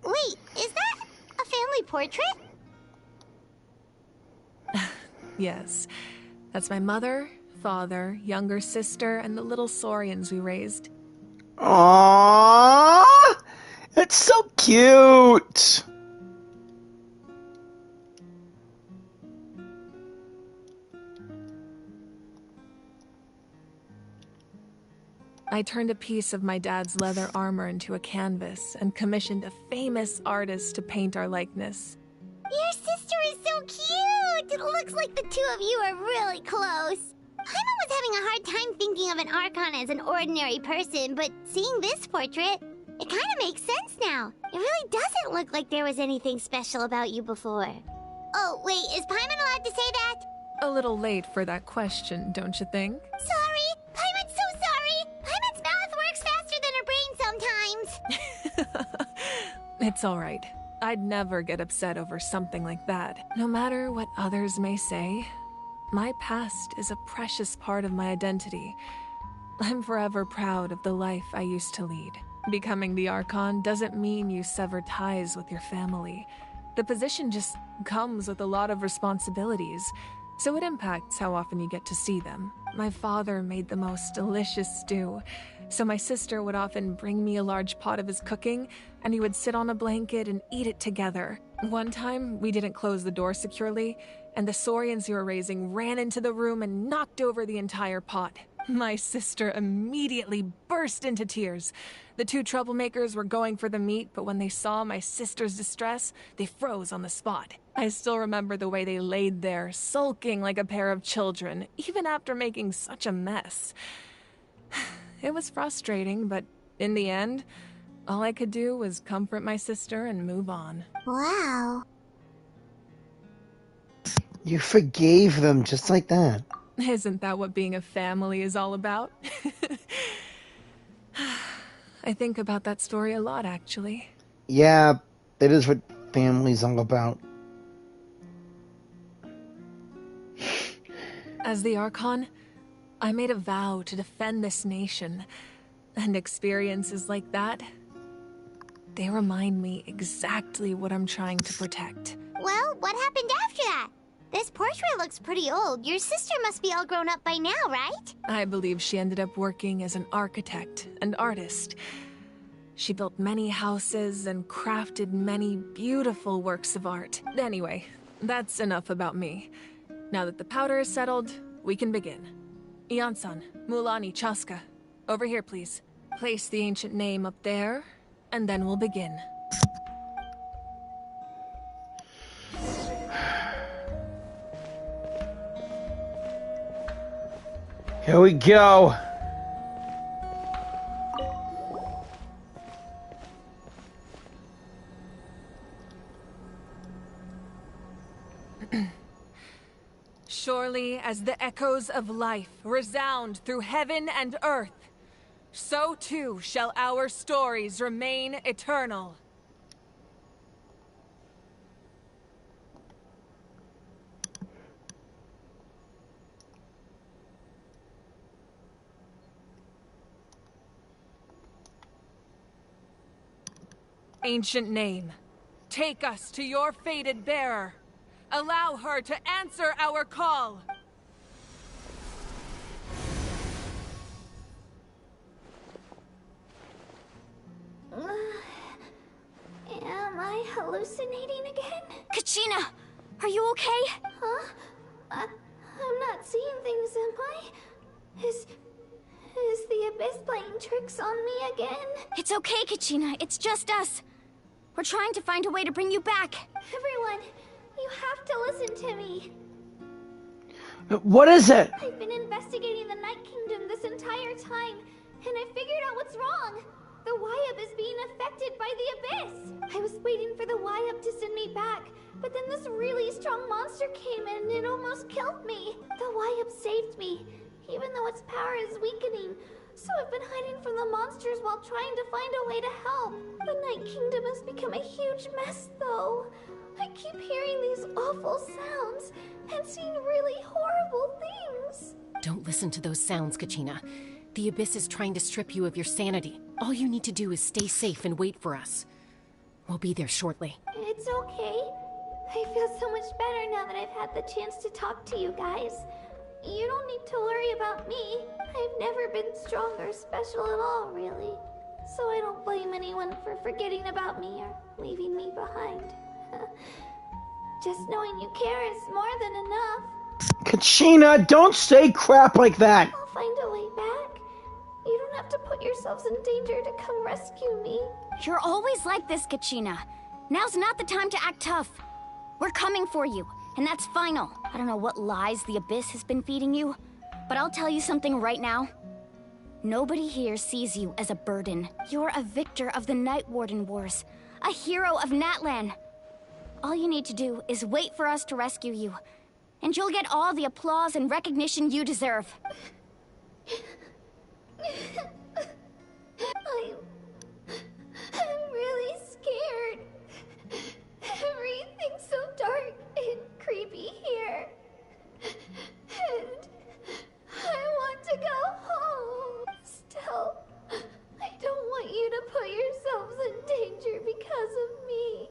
[SPEAKER 6] Wait, is that a family portrait?
[SPEAKER 10] Yes. That's my mother, father, younger sister, and the little saurians we raised.
[SPEAKER 1] Aww! It's so cute!
[SPEAKER 10] I turned a piece of my dad's leather armor into a canvas and commissioned a famous artist to paint our likeness.
[SPEAKER 6] Your sister is so cute! It looks like the two of you are really close. Paimon was having a hard time thinking of an Archon as an ordinary person, but seeing this portrait, it kind of makes sense now. It really doesn't look like there was anything special about you before. Oh, wait, is Paimon allowed to say that?
[SPEAKER 10] A little late for that question, don't you think?
[SPEAKER 6] Sorry! Paimon's so sorry! Paimon's mouth works faster than her brain sometimes!
[SPEAKER 10] It's alright. I'd never get upset over something like that. No matter what others may say, my past is a precious part of my identity. I'm forever proud of the life I used to lead. Becoming the Archon doesn't mean you sever ties with your family. The position just comes with a lot of responsibilities, so it impacts how often you get to see them. My father made the most delicious stew, so my sister would often bring me a large pot of his cooking, and we would sit on a blanket and eat it together. One time, we didn't close the door securely, and the saurians we were raising ran into the room and knocked over the entire pot. My sister immediately burst into tears. The two troublemakers were going for the meat, but when they saw my sister's distress, they froze on the spot. I still remember the way they laid there, sulking like a pair of children, even after making such a mess. It was frustrating, but in the end, all I could do was comfort my sister and move on.
[SPEAKER 6] Wow.
[SPEAKER 1] You forgave them just like that.
[SPEAKER 10] Isn't that what being a family is all about? I think about that story a lot, actually.
[SPEAKER 1] Yeah, that is what family's all about.
[SPEAKER 10] As the Archon, I made a vow to defend this nation, and experiences like that, they remind me exactly what I'm trying to protect.
[SPEAKER 6] Well, what happened after that? This portrait looks pretty old. Your sister must be all grown up by now, right?
[SPEAKER 10] I believe she ended up working as an architect and artist. She built many houses and crafted many beautiful works of art. Anyway, that's enough about me. Now that the powder is settled, we can begin. Ian-san, Mulani, Chaska, over here, please. Place the ancient name up there, and then we'll begin.
[SPEAKER 1] Here we go.
[SPEAKER 10] Surely as the echoes of life resound through heaven and earth, so too shall our stories remain eternal. Ancient name, take us to your fated bearer. Allow her to answer our call.
[SPEAKER 6] Am I hallucinating again?
[SPEAKER 5] Kachina, are you okay?
[SPEAKER 6] Huh? I'm not seeing things, am I? Is the Abyss playing tricks on me again?
[SPEAKER 5] It's okay, Kachina. It's just us. We're trying to find a way to bring you back.
[SPEAKER 6] Everyone, you have to listen to me.
[SPEAKER 1] What is it?
[SPEAKER 6] I've been investigating the Night Kingdom this entire time, and I figured out what's wrong. The Wyup is being affected by the Abyss. I was waiting for the Wyup to send me back, but then this really strong monster came in and it almost killed me. The Wyup saved me, even though its power is weakening. So I've been hiding from the monsters while trying to find a way to help. The Night Kingdom has become a huge mess, though. I keep hearing these awful sounds and seeing really horrible things.
[SPEAKER 2] Don't listen to those sounds, Kachina. The Abyss is trying to strip you of your sanity. All you need to do is stay safe and wait for us. We'll be there shortly.
[SPEAKER 6] It's okay. I feel so much better now that I've had the chance to talk to you guys. You don't need to worry about me. I've never been strong or special at all, really. So I don't blame anyone for forgetting about me or leaving me behind. Just knowing you care is more than enough.
[SPEAKER 1] Kachina, don't say crap like that!
[SPEAKER 6] I'll find a way back. You don't have to put yourselves in danger to come rescue me.
[SPEAKER 5] You're always like this, Kachina. Now's not the time to act tough. We're coming for you, and that's final. I don't know what lies the Abyss has been feeding you, but I'll tell you something right now. Nobody here sees you as a burden. You're a victor of the Night Warden Wars, a hero of Natlan. All you need to do is wait for us to rescue you, and you'll get all the applause and recognition you deserve.
[SPEAKER 6] I'm really scared. Everything's so dark and creepy here. And I want to go home. Still, I don't want you to put yourselves in danger because of me.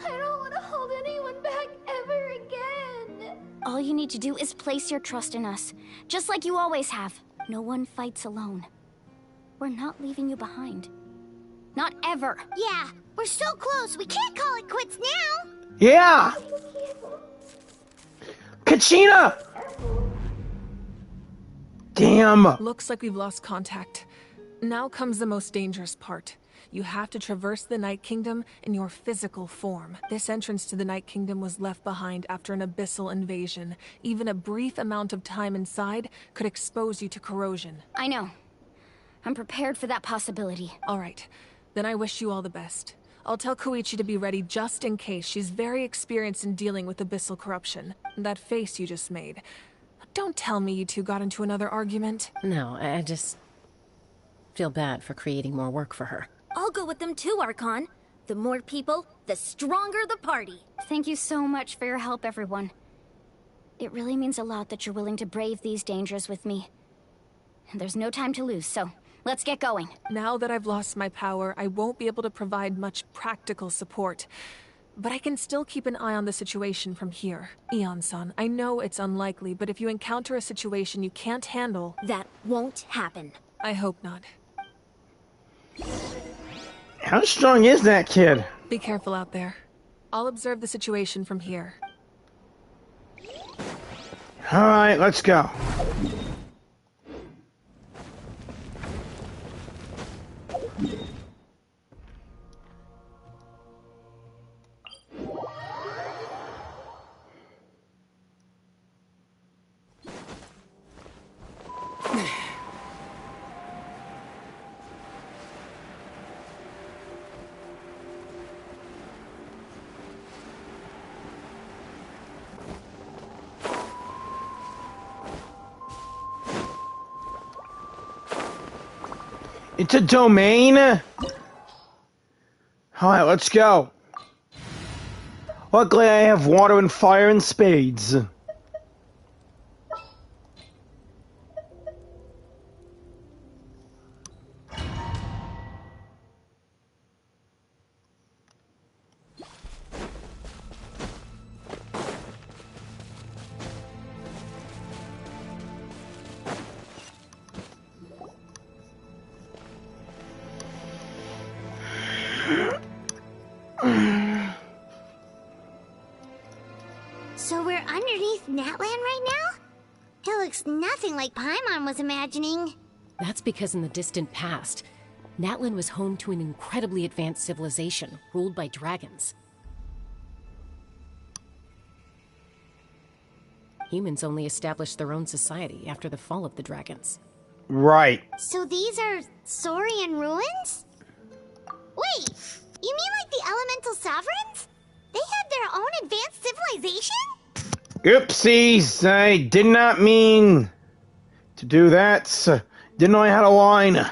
[SPEAKER 6] I don't want to hold anyone back ever again.
[SPEAKER 5] All you need to do is place your trust in us, just like you always have. No one fights alone. We're not leaving you behind. Not ever.
[SPEAKER 6] Yeah, we're so close. We can't call it quits now.
[SPEAKER 1] Yeah! Kachina! Damn!
[SPEAKER 10] Looks like we've lost contact. Now comes the most dangerous part. You have to traverse the Night Kingdom in your physical form. This entrance to the Night Kingdom was left behind after an abyssal invasion. Even a brief amount of time inside could expose you to corrosion.
[SPEAKER 5] I know. I'm prepared for that possibility.
[SPEAKER 10] All right. Then I wish you all the best. I'll tell Koichi to be ready just in case. She's very experienced in dealing with abyssal corruption. That face you just made. Don't tell me you two got into another argument.
[SPEAKER 2] No, I just feel bad for creating more work for her.
[SPEAKER 11] I'll go with them too, Archon. The more people, the stronger the party.
[SPEAKER 5] Thank you so much for your help, everyone. It really means a lot that you're willing to brave these dangers with me. There's no time to lose, so let's get going.
[SPEAKER 10] Now that I've lost my power, I won't be able to provide much practical support. But I can still keep an eye on the situation from here. Eon-san, I know it's unlikely, but if you encounter a situation you can't handle...
[SPEAKER 11] That won't happen.
[SPEAKER 10] I hope not.
[SPEAKER 1] How strong is that kid?
[SPEAKER 10] Be careful out there. I'll observe the situation from here.
[SPEAKER 1] Alright, let's go. Into domain? Alright, let's go. Luckily I have water and fire and spades.
[SPEAKER 6] So we're underneath Natlan right now? It looks nothing like Paimon was imagining.
[SPEAKER 2] That's because in the distant past, Natlan was home to an incredibly advanced civilization ruled by dragons. Humans only established their own society after the fall of the dragons.
[SPEAKER 1] Right.
[SPEAKER 6] So these are Saurian ruins? Wait, you mean like the elemental sovereigns? They had their own advanced civilization?
[SPEAKER 1] Oopsies, I did not mean to do that. Didn't know I had a line.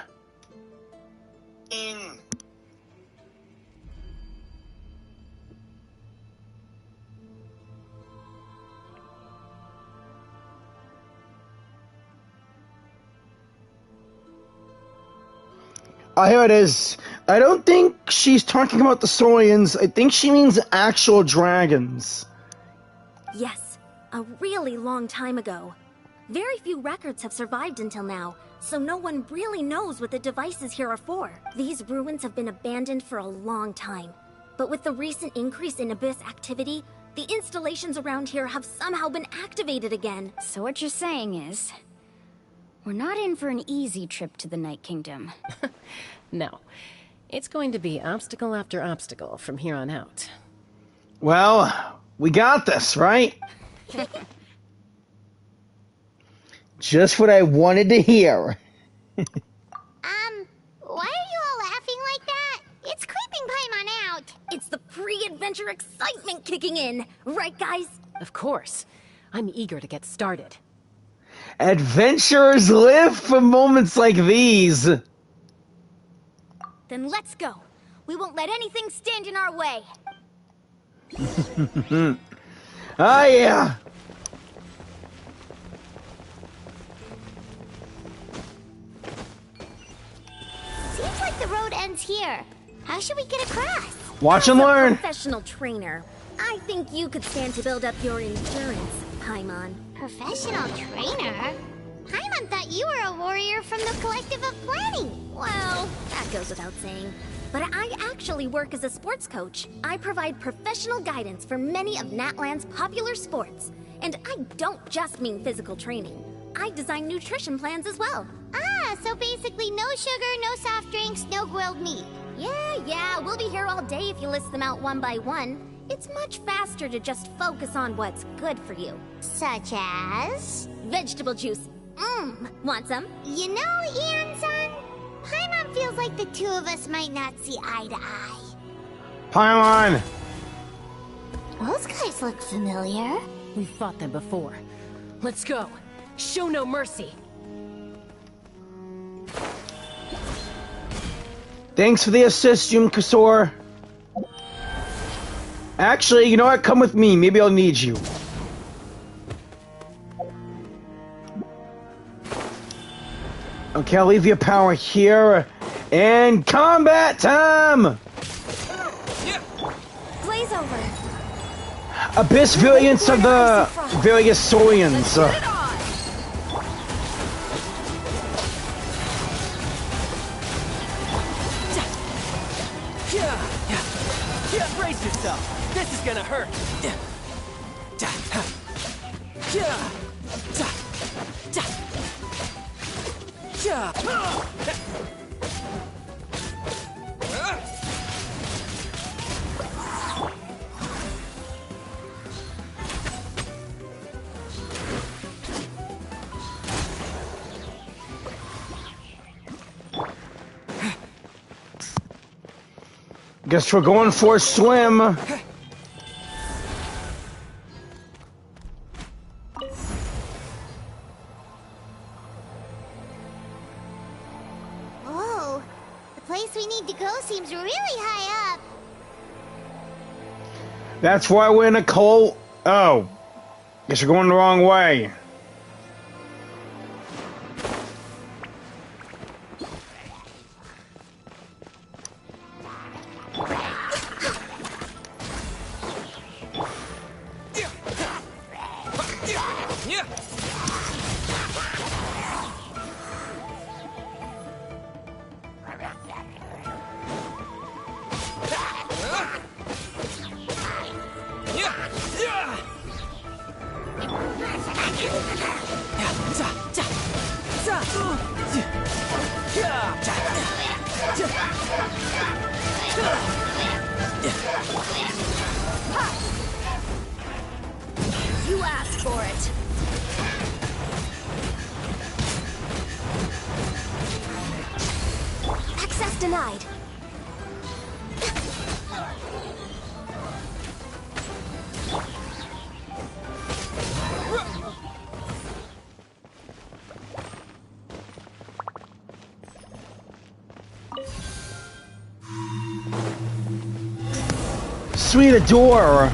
[SPEAKER 1] Oh, here it is. I don't think she's talking about the Saurians. I think she means actual dragons.
[SPEAKER 11] Yes, a really long time ago. Very few records have survived until now, so no one really knows what the devices here are for. These ruins have been abandoned for a long time. But with the recent increase in Abyss activity, the installations around here have somehow been activated again.
[SPEAKER 5] So what you're saying is, we're not in for an easy trip to the Night Kingdom.
[SPEAKER 2] No. It's going to be obstacle after obstacle from here on out.
[SPEAKER 1] Well, we got this, right? Just what I wanted to hear.
[SPEAKER 6] Why are you all laughing like that? It's creeping Paimon out.
[SPEAKER 11] It's the pre-adventure excitement kicking in, right guys?
[SPEAKER 2] Of course. I'm eager to get started.
[SPEAKER 1] Adventurers live for moments like these.
[SPEAKER 11] Then let's go. We won't let anything stand in our way.
[SPEAKER 1] Oh yeah.
[SPEAKER 6] Seems like the road ends here. How should we get across?
[SPEAKER 1] Watch and
[SPEAKER 11] As a
[SPEAKER 1] learn.
[SPEAKER 11] Professional trainer. I think you could stand to build up your endurance, Paimon.
[SPEAKER 6] Professional trainer? Paimon thought you were a warrior from the Collective of Planning.
[SPEAKER 11] Well, that goes without saying. But I actually work as a sports coach. I provide professional guidance for many of Natlan's popular sports. And I don't just mean physical training. I design nutrition plans as well.
[SPEAKER 6] Ah, so basically no sugar, no soft drinks, no grilled meat.
[SPEAKER 11] Yeah, we'll be here all day if you list them out one by one. It's much faster to just focus on what's good for you.
[SPEAKER 6] Such as?
[SPEAKER 11] Vegetable juice. Want some?
[SPEAKER 6] You know, Ian-san, Paimon feels like the two of us might not see eye to eye.
[SPEAKER 1] Paimon.
[SPEAKER 6] Those guys look familiar.
[SPEAKER 2] We've fought them before. Let's go. Show no mercy.
[SPEAKER 1] Thanks for the assist, Kasor. Actually, you know what? Come with me. Maybe I'll need you. Okay, I'll leave your power here. And combat time!
[SPEAKER 11] Blaze over.
[SPEAKER 1] Abyss variants of the various Saurians.
[SPEAKER 3] Brace yourself. This is gonna hurt.
[SPEAKER 1] Guess we're going for a swim.
[SPEAKER 6] Whoa, place we need to go seems really high up.
[SPEAKER 1] That's why we're in a cold... Oh. Guess you're going the wrong way.
[SPEAKER 11] You asked for it. Access denied.
[SPEAKER 1] Sweet adore.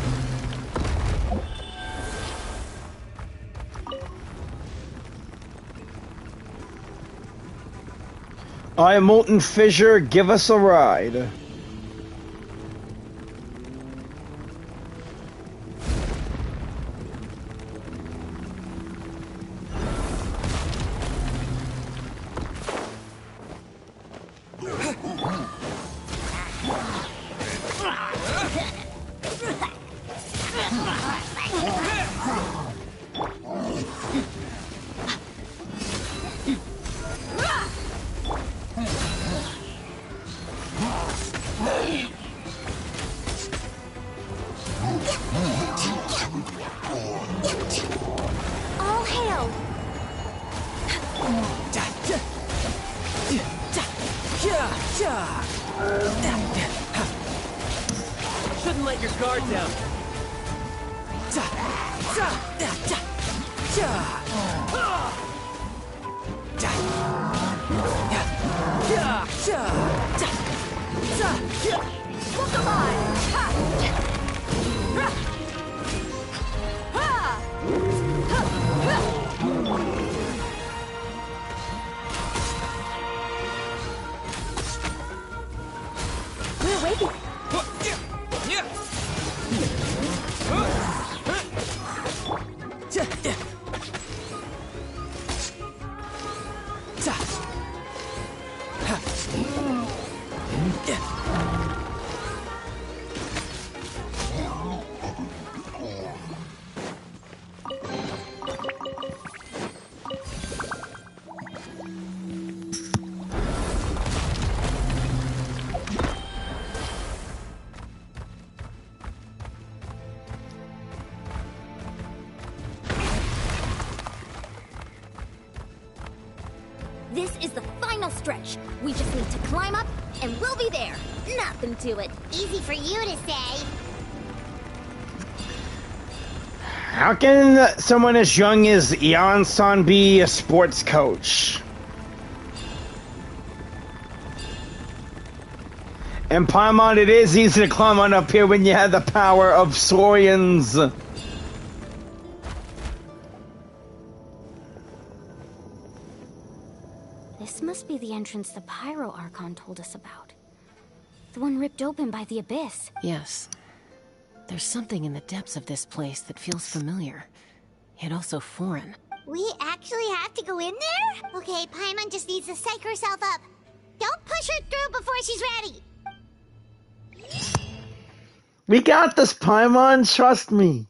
[SPEAKER 1] I am Molten Fissure, give us a ride.
[SPEAKER 11] All hail!
[SPEAKER 3] Shouldn't let your guard down.
[SPEAKER 11] Look alive! We're waiting. This is the final stretch. We just need to climb up, and we'll be there. Nothing to it.
[SPEAKER 6] Easy for you to say.
[SPEAKER 1] How can someone as young as Ian-san be a sports coach? And Paimon, it is easy to climb on up here when you have the power of Saurians.
[SPEAKER 5] This must be the entrance the Pyro Archon told us about. The one ripped open by the Abyss.
[SPEAKER 2] Yes. There's something in the depths of this place that feels familiar, yet also foreign.
[SPEAKER 6] We actually have to go in there? Okay, Paimon just needs to psych herself up. Don't push her through before she's ready.
[SPEAKER 1] We got this, Paimon, trust me.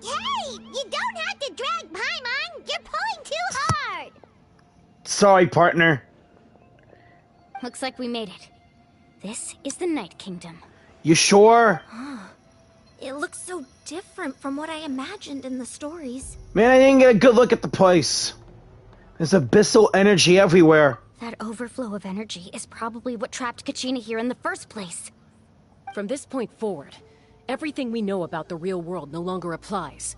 [SPEAKER 6] Hey, you don't have to drag Paimon. You're pulling too hard.
[SPEAKER 1] Sorry, partner.
[SPEAKER 5] Looks like we made it. This is the Night Kingdom.
[SPEAKER 1] You sure?
[SPEAKER 11] It looks so different from what I imagined in the stories.
[SPEAKER 1] Man, I didn't get a good look at the place. There's abyssal energy everywhere.
[SPEAKER 5] That overflow of energy is probably what trapped Kachina here in the first place.
[SPEAKER 2] From this point forward, everything we know about the real world no longer applies.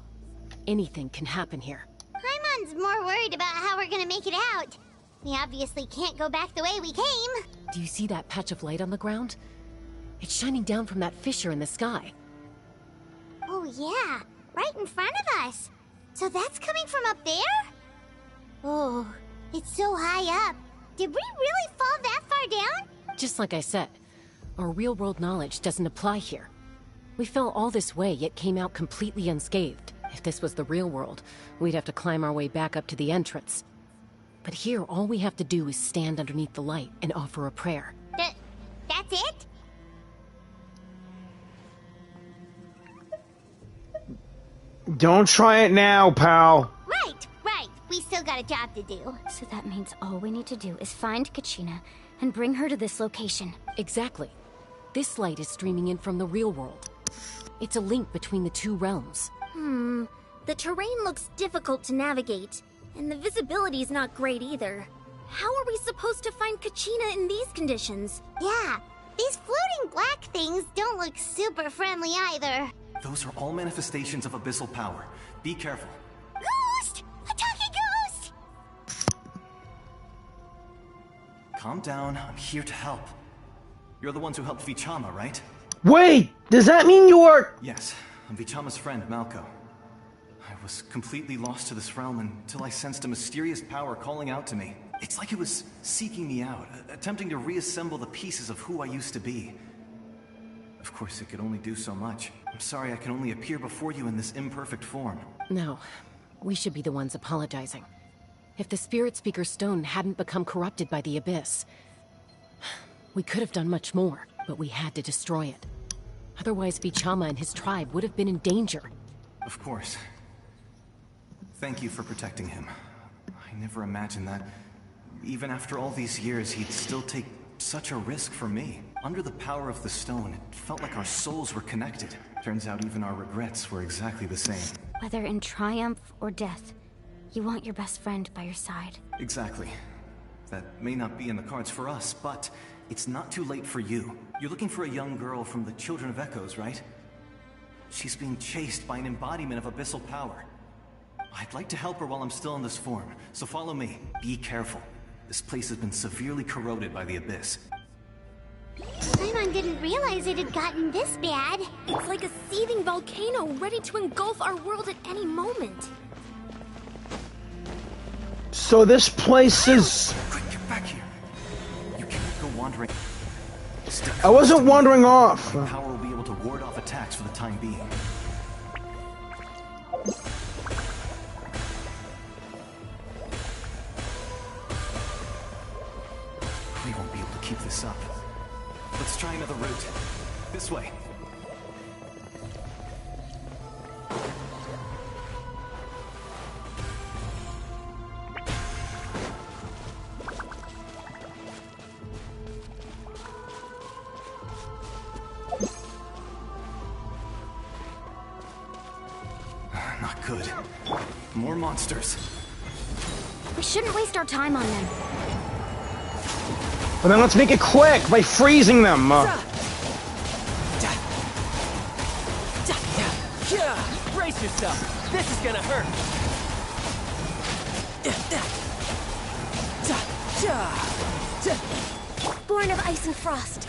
[SPEAKER 2] Anything can happen here.
[SPEAKER 6] Paimon's more worried about how we're gonna make it out. We obviously can't go back the way we came.
[SPEAKER 2] Do you see that patch of light on the ground? It's shining down from that fissure in the sky.
[SPEAKER 6] Oh yeah, right in front of us. So that's coming from up there? Oh, it's so high up. Did we really fall that far down?
[SPEAKER 2] Just like I said, our real-world knowledge doesn't apply here. We fell all this way, yet came out completely unscathed. If this was the real world, we'd have to climb our way back up to the entrance. But here, all we have to do is stand underneath the light and offer a prayer.
[SPEAKER 6] That's it?
[SPEAKER 1] Don't try it now, pal.
[SPEAKER 6] Right. We still got a job to do.
[SPEAKER 5] So that means all we need to do is find Kachina and bring her to this location.
[SPEAKER 2] Exactly. This light is streaming in from the real world. It's a link between the two realms.
[SPEAKER 11] The terrain looks difficult to navigate, and the visibility's not great either. How are we supposed to find Kachina in these conditions?
[SPEAKER 6] Yeah, these floating black things don't look super friendly either.
[SPEAKER 7] Those are all manifestations of abyssal power. Be careful.
[SPEAKER 6] Ghost! A talking ghost!
[SPEAKER 7] Calm down, I'm here to help. You're the ones who helped Vichama, right?
[SPEAKER 1] Wait, does that mean you're...
[SPEAKER 7] Yes, I'm Vichama's friend, Malco. I was completely lost to this realm until I sensed a mysterious power calling out to me. It's like it was seeking me out, attempting to reassemble the pieces of who I used to be. Of course, it could only do so much. I'm sorry I can only appear before you in this imperfect form.
[SPEAKER 2] No, we should be the ones apologizing. If the Spirit Speaker Stone hadn't become corrupted by the Abyss, we could have done much more, but we had to destroy it. Otherwise, Vichama and his tribe would have been in danger.
[SPEAKER 7] Of course. Thank you for protecting him. I never imagined that, even after all these years, he'd still take such a risk for me. Under the power of the stone, it felt like our souls were connected. Turns out even our regrets were exactly the same.
[SPEAKER 5] Whether in triumph or death, you want your best friend by your side.
[SPEAKER 7] Exactly. That may not be in the cards for us, but it's not too late for you. You're looking for a young girl from the Children of Echoes, right? She's being chased by an embodiment of abyssal power. I'd like to help her while I'm still in this form, so follow me. Be careful. This place has been severely corroded by the Abyss.
[SPEAKER 6] Paimon didn't realize it had gotten this bad.
[SPEAKER 11] It's like a seething volcano ready to engulf our world at any moment.
[SPEAKER 1] So this place is...
[SPEAKER 7] Quick, get back here. You can't go wandering.
[SPEAKER 1] I wasn't wandering off.
[SPEAKER 7] Power will be able to ward off attacks for the time being. We won't be able to keep this up. Let's try another route. This way. Not good. More monsters.
[SPEAKER 5] We shouldn't waste our time on them.
[SPEAKER 1] But then let's make it quick by freezing them.
[SPEAKER 3] Brace yourself. This is gonna hurt.
[SPEAKER 11] Born of ice and frost.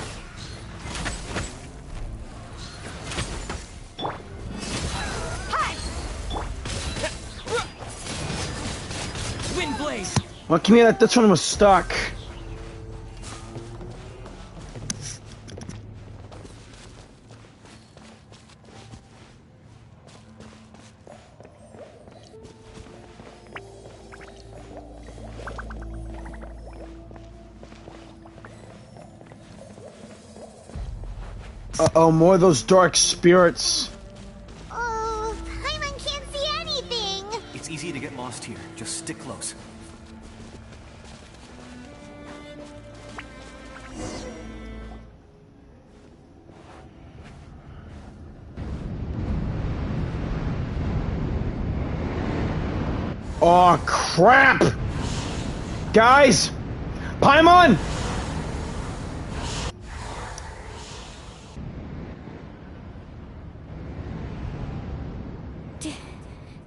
[SPEAKER 3] Wind blade.
[SPEAKER 1] Lucky me that this one was stuck. Uh-oh, more of those dark spirits.
[SPEAKER 6] Oh, Paimon can't see anything.
[SPEAKER 7] It's easy to get lost here. Just stick close.
[SPEAKER 1] Oh, crap! Guys! Paimon!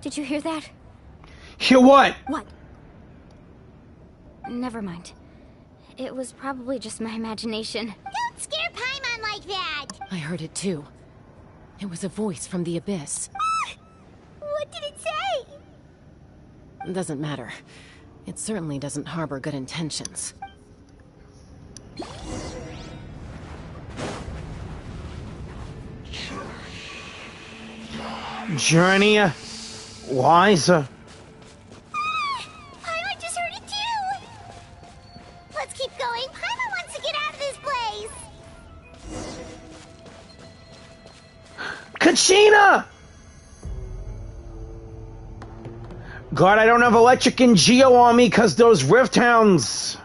[SPEAKER 5] Did you hear that?
[SPEAKER 1] Hear what?
[SPEAKER 11] What?
[SPEAKER 5] Never mind. It was probably just my imagination.
[SPEAKER 6] Don't scare Paimon like that!
[SPEAKER 2] I heard it too. It was a voice from the abyss.
[SPEAKER 6] What did it say?
[SPEAKER 2] Doesn't matter. It certainly doesn't harbor good intentions.
[SPEAKER 1] Journey, Liza.
[SPEAKER 6] Paimon just heard it too! Let's keep going. Paimon wants to get out of this place!
[SPEAKER 1] Kachina! God, I don't have electric and geo on me because those rift hounds.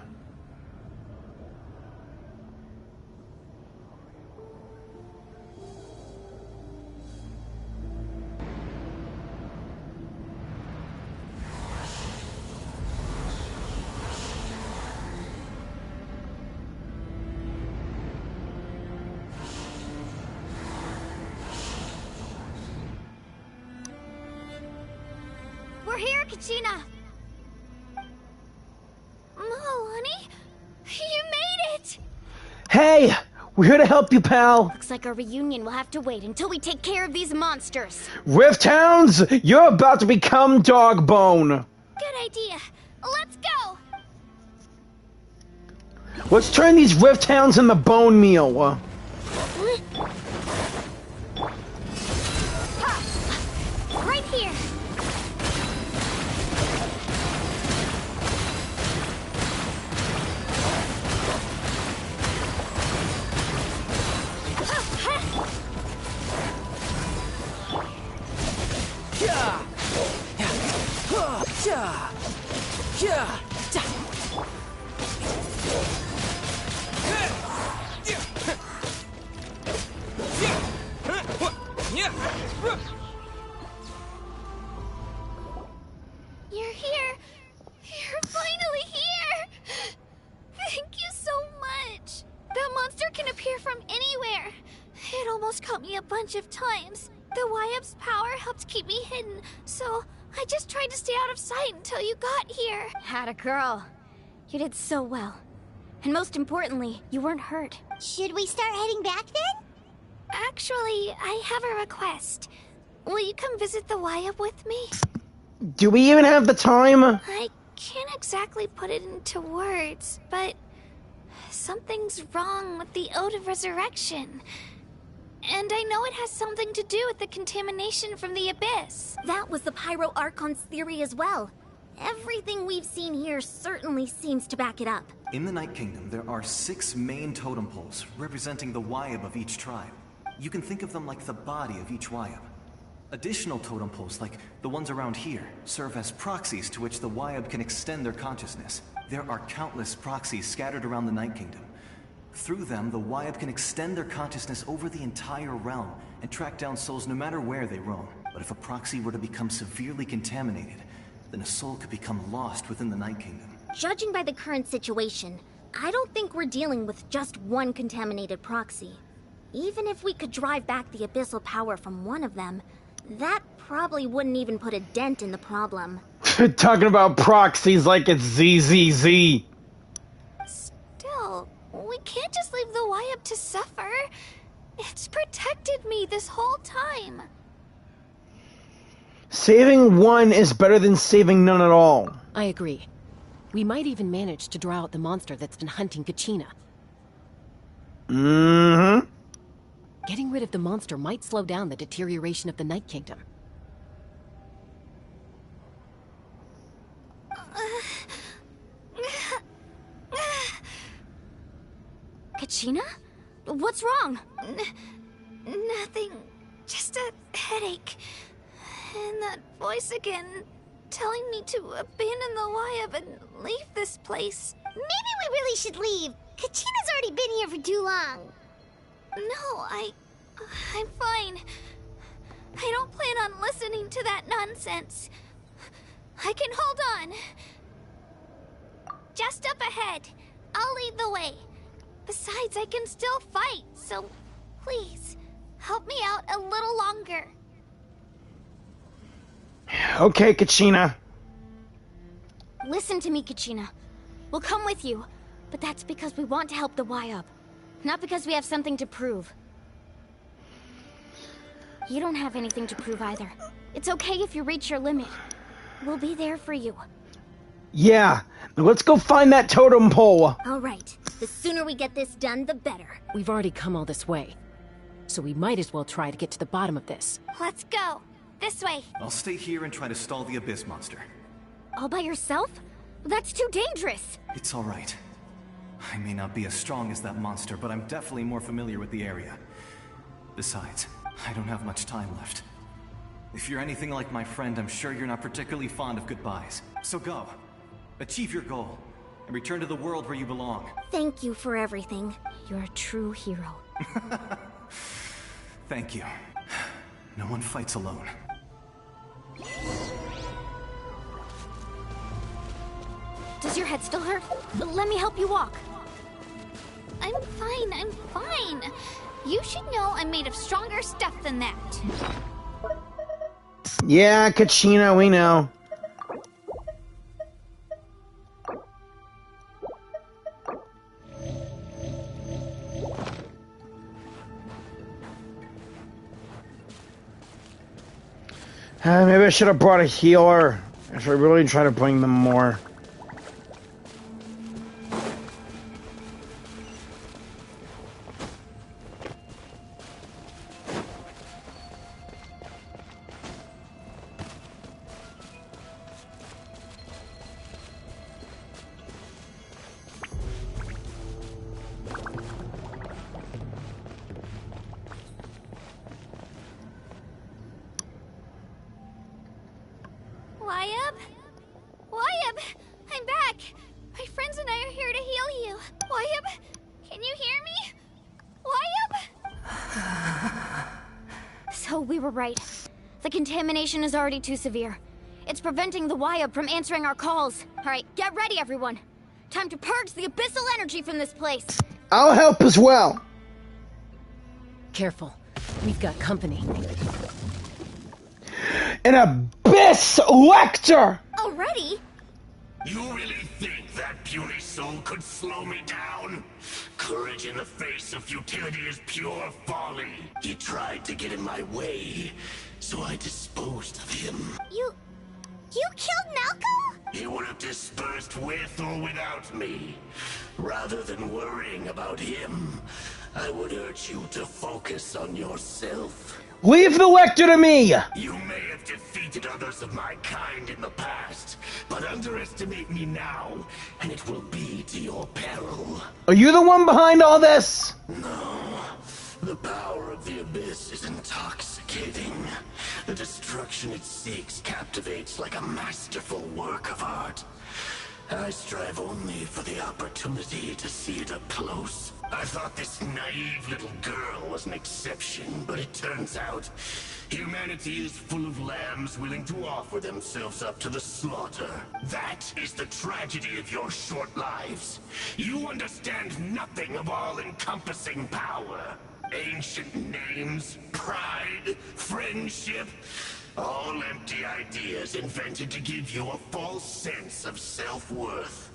[SPEAKER 5] We're here, Kachina! Oh, honey? You made it!
[SPEAKER 1] Hey, we're here to help you, pal.
[SPEAKER 5] Looks like our reunion will have to wait until we take care of these monsters.
[SPEAKER 1] Rift hounds, you're about to become dog bone.
[SPEAKER 5] Good idea. Let's go!
[SPEAKER 1] Let's turn these rift hounds into bone meal.
[SPEAKER 5] Right here! You're here! You're finally here! Thank you so much! That monster can appear from anywhere! It almost caught me a bunch of times. The YF's power helped keep me hidden, so I just tried to stay out of sight until you got here. Had a girl. You did so well. And most importantly, you weren't hurt.
[SPEAKER 6] Should we start heading back then?
[SPEAKER 5] Actually, I have a request. Will you come visit the YF with me?
[SPEAKER 1] Do we even have the time?
[SPEAKER 5] I can't exactly put it into words, but something's wrong with the Ode of Resurrection. And I know it has something to do with the contamination from the Abyss.
[SPEAKER 11] That was the Pyro Archon's theory as well. Everything we've seen here certainly seems to back it up.
[SPEAKER 7] In the Night Kingdom, there are 6 main totem poles representing the Wyab of each tribe. You can think of them like the body of each Wyab. Additional totem poles, like the ones around here, serve as proxies to which the Wyab can extend their consciousness. There are countless proxies scattered around the Night Kingdom. Through them, the Wyab can extend their consciousness over the entire realm and track down souls no matter where they roam. But if a proxy were to become severely contaminated, then a soul could become lost within the Night Kingdom.
[SPEAKER 11] Judging by the current situation, I don't think we're dealing with just one contaminated proxy. Even if we could drive back the abyssal power from one of them, that probably wouldn't even put a dent in the problem.
[SPEAKER 1] Talking about proxies like it's ZZZ.
[SPEAKER 5] Still, we can't just leave the Wyab to suffer. It's protected me this whole time.
[SPEAKER 1] Saving one is better than saving none at all.
[SPEAKER 2] I agree. We might even manage to draw out the monster that's been hunting Kachina.
[SPEAKER 1] Mm-hmm.
[SPEAKER 2] Getting rid of the monster might slow down the deterioration of the Night Kingdom.
[SPEAKER 5] Kachina? What's wrong? Nothing. Just a headache. And that voice again, telling me to abandon the Wyab and leave this place.
[SPEAKER 6] Maybe we really should leave. Kachina's already been here for too long.
[SPEAKER 5] No, I'm fine. I don't plan on listening to that nonsense. I can hold on. Just up ahead. I'll lead the way. Besides, I can still fight, so please, help me out a little longer.
[SPEAKER 1] Okay, Kachina.
[SPEAKER 5] Listen to me, Kachina. We'll come with you. But that's because we want to help the Y-Up. Not because we have something to prove. You don't have anything to prove either. It's okay if you reach your limit. We'll be there for you.
[SPEAKER 1] Yeah, now let's go find that totem pole.
[SPEAKER 11] All right. The sooner we get this done, the better.
[SPEAKER 2] We've already come all this way, so we might as well try to get to the bottom of this.
[SPEAKER 6] Let's go. This way.
[SPEAKER 7] I'll stay here and try to stall the Abyss monster.
[SPEAKER 5] All by yourself? That's too dangerous.
[SPEAKER 7] It's all right. I may not be as strong as that monster, but I'm definitely more familiar with the area. Besides, I don't have much time left. If you're anything like my friend, I'm sure you're not particularly fond of goodbyes. So go. Achieve your goal, and return to the world where you belong.
[SPEAKER 11] Thank you for everything.
[SPEAKER 5] You're a true hero.
[SPEAKER 7] Thank you. No one fights alone.
[SPEAKER 5] Does your head still hurt? Let me help you walk.
[SPEAKER 6] I'm fine. You should know I'm made of stronger stuff than that.
[SPEAKER 1] Yeah, Kachina, we know. Maybe I should have brought a healer. I should really try to bring them more.
[SPEAKER 6] Y-Up, I'm back. My friends and I are here to heal you. Y-Up, can you hear me? Y-Up?
[SPEAKER 5] So we were right. The contamination is already too severe. It's preventing the Y-Up from answering our calls. All right, get ready, everyone. Time to purge the abyssal energy from this place.
[SPEAKER 1] I'll help as well.
[SPEAKER 2] Careful. We've got company.
[SPEAKER 1] An abyss lector!
[SPEAKER 5] Already?
[SPEAKER 12] You really think that puny soul could slow me down? Courage in the face of futility is pure folly. He tried to get in my way, so I disposed of him.
[SPEAKER 6] You killed Malco?
[SPEAKER 12] He would have dispersed with or without me. Rather than worrying about him, I would urge you to focus on yourself.
[SPEAKER 1] Leave the lector to me!
[SPEAKER 12] You may have defeated others of my kind in the past, but underestimate me now, and it will be to your peril.
[SPEAKER 1] Are you the one behind all this?
[SPEAKER 12] No. The power of the Abyss is intoxicating. The destruction it seeks captivates like a masterful work of art. I strive only for the opportunity to see it up close. I thought this naive little girl was an exception, but it turns out humanity is full of lambs willing to offer themselves up to the slaughter. That is the tragedy of your short lives. You understand nothing of all-encompassing power. Ancient names, pride, friendship, all empty ideas invented to give you a false sense of self-worth.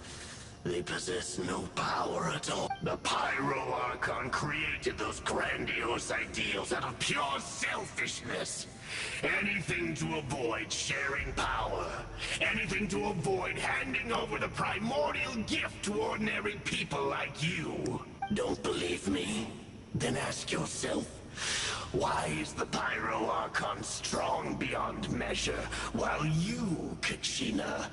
[SPEAKER 12] They possess no power at all. The Pyro Archon created those grandiose ideals out of pure selfishness. Anything to avoid sharing power. Anything to avoid handing over the primordial gift to ordinary people like you. Don't believe me? Then ask yourself, why is the Pyro Archon strong beyond measure, while you, Kachina,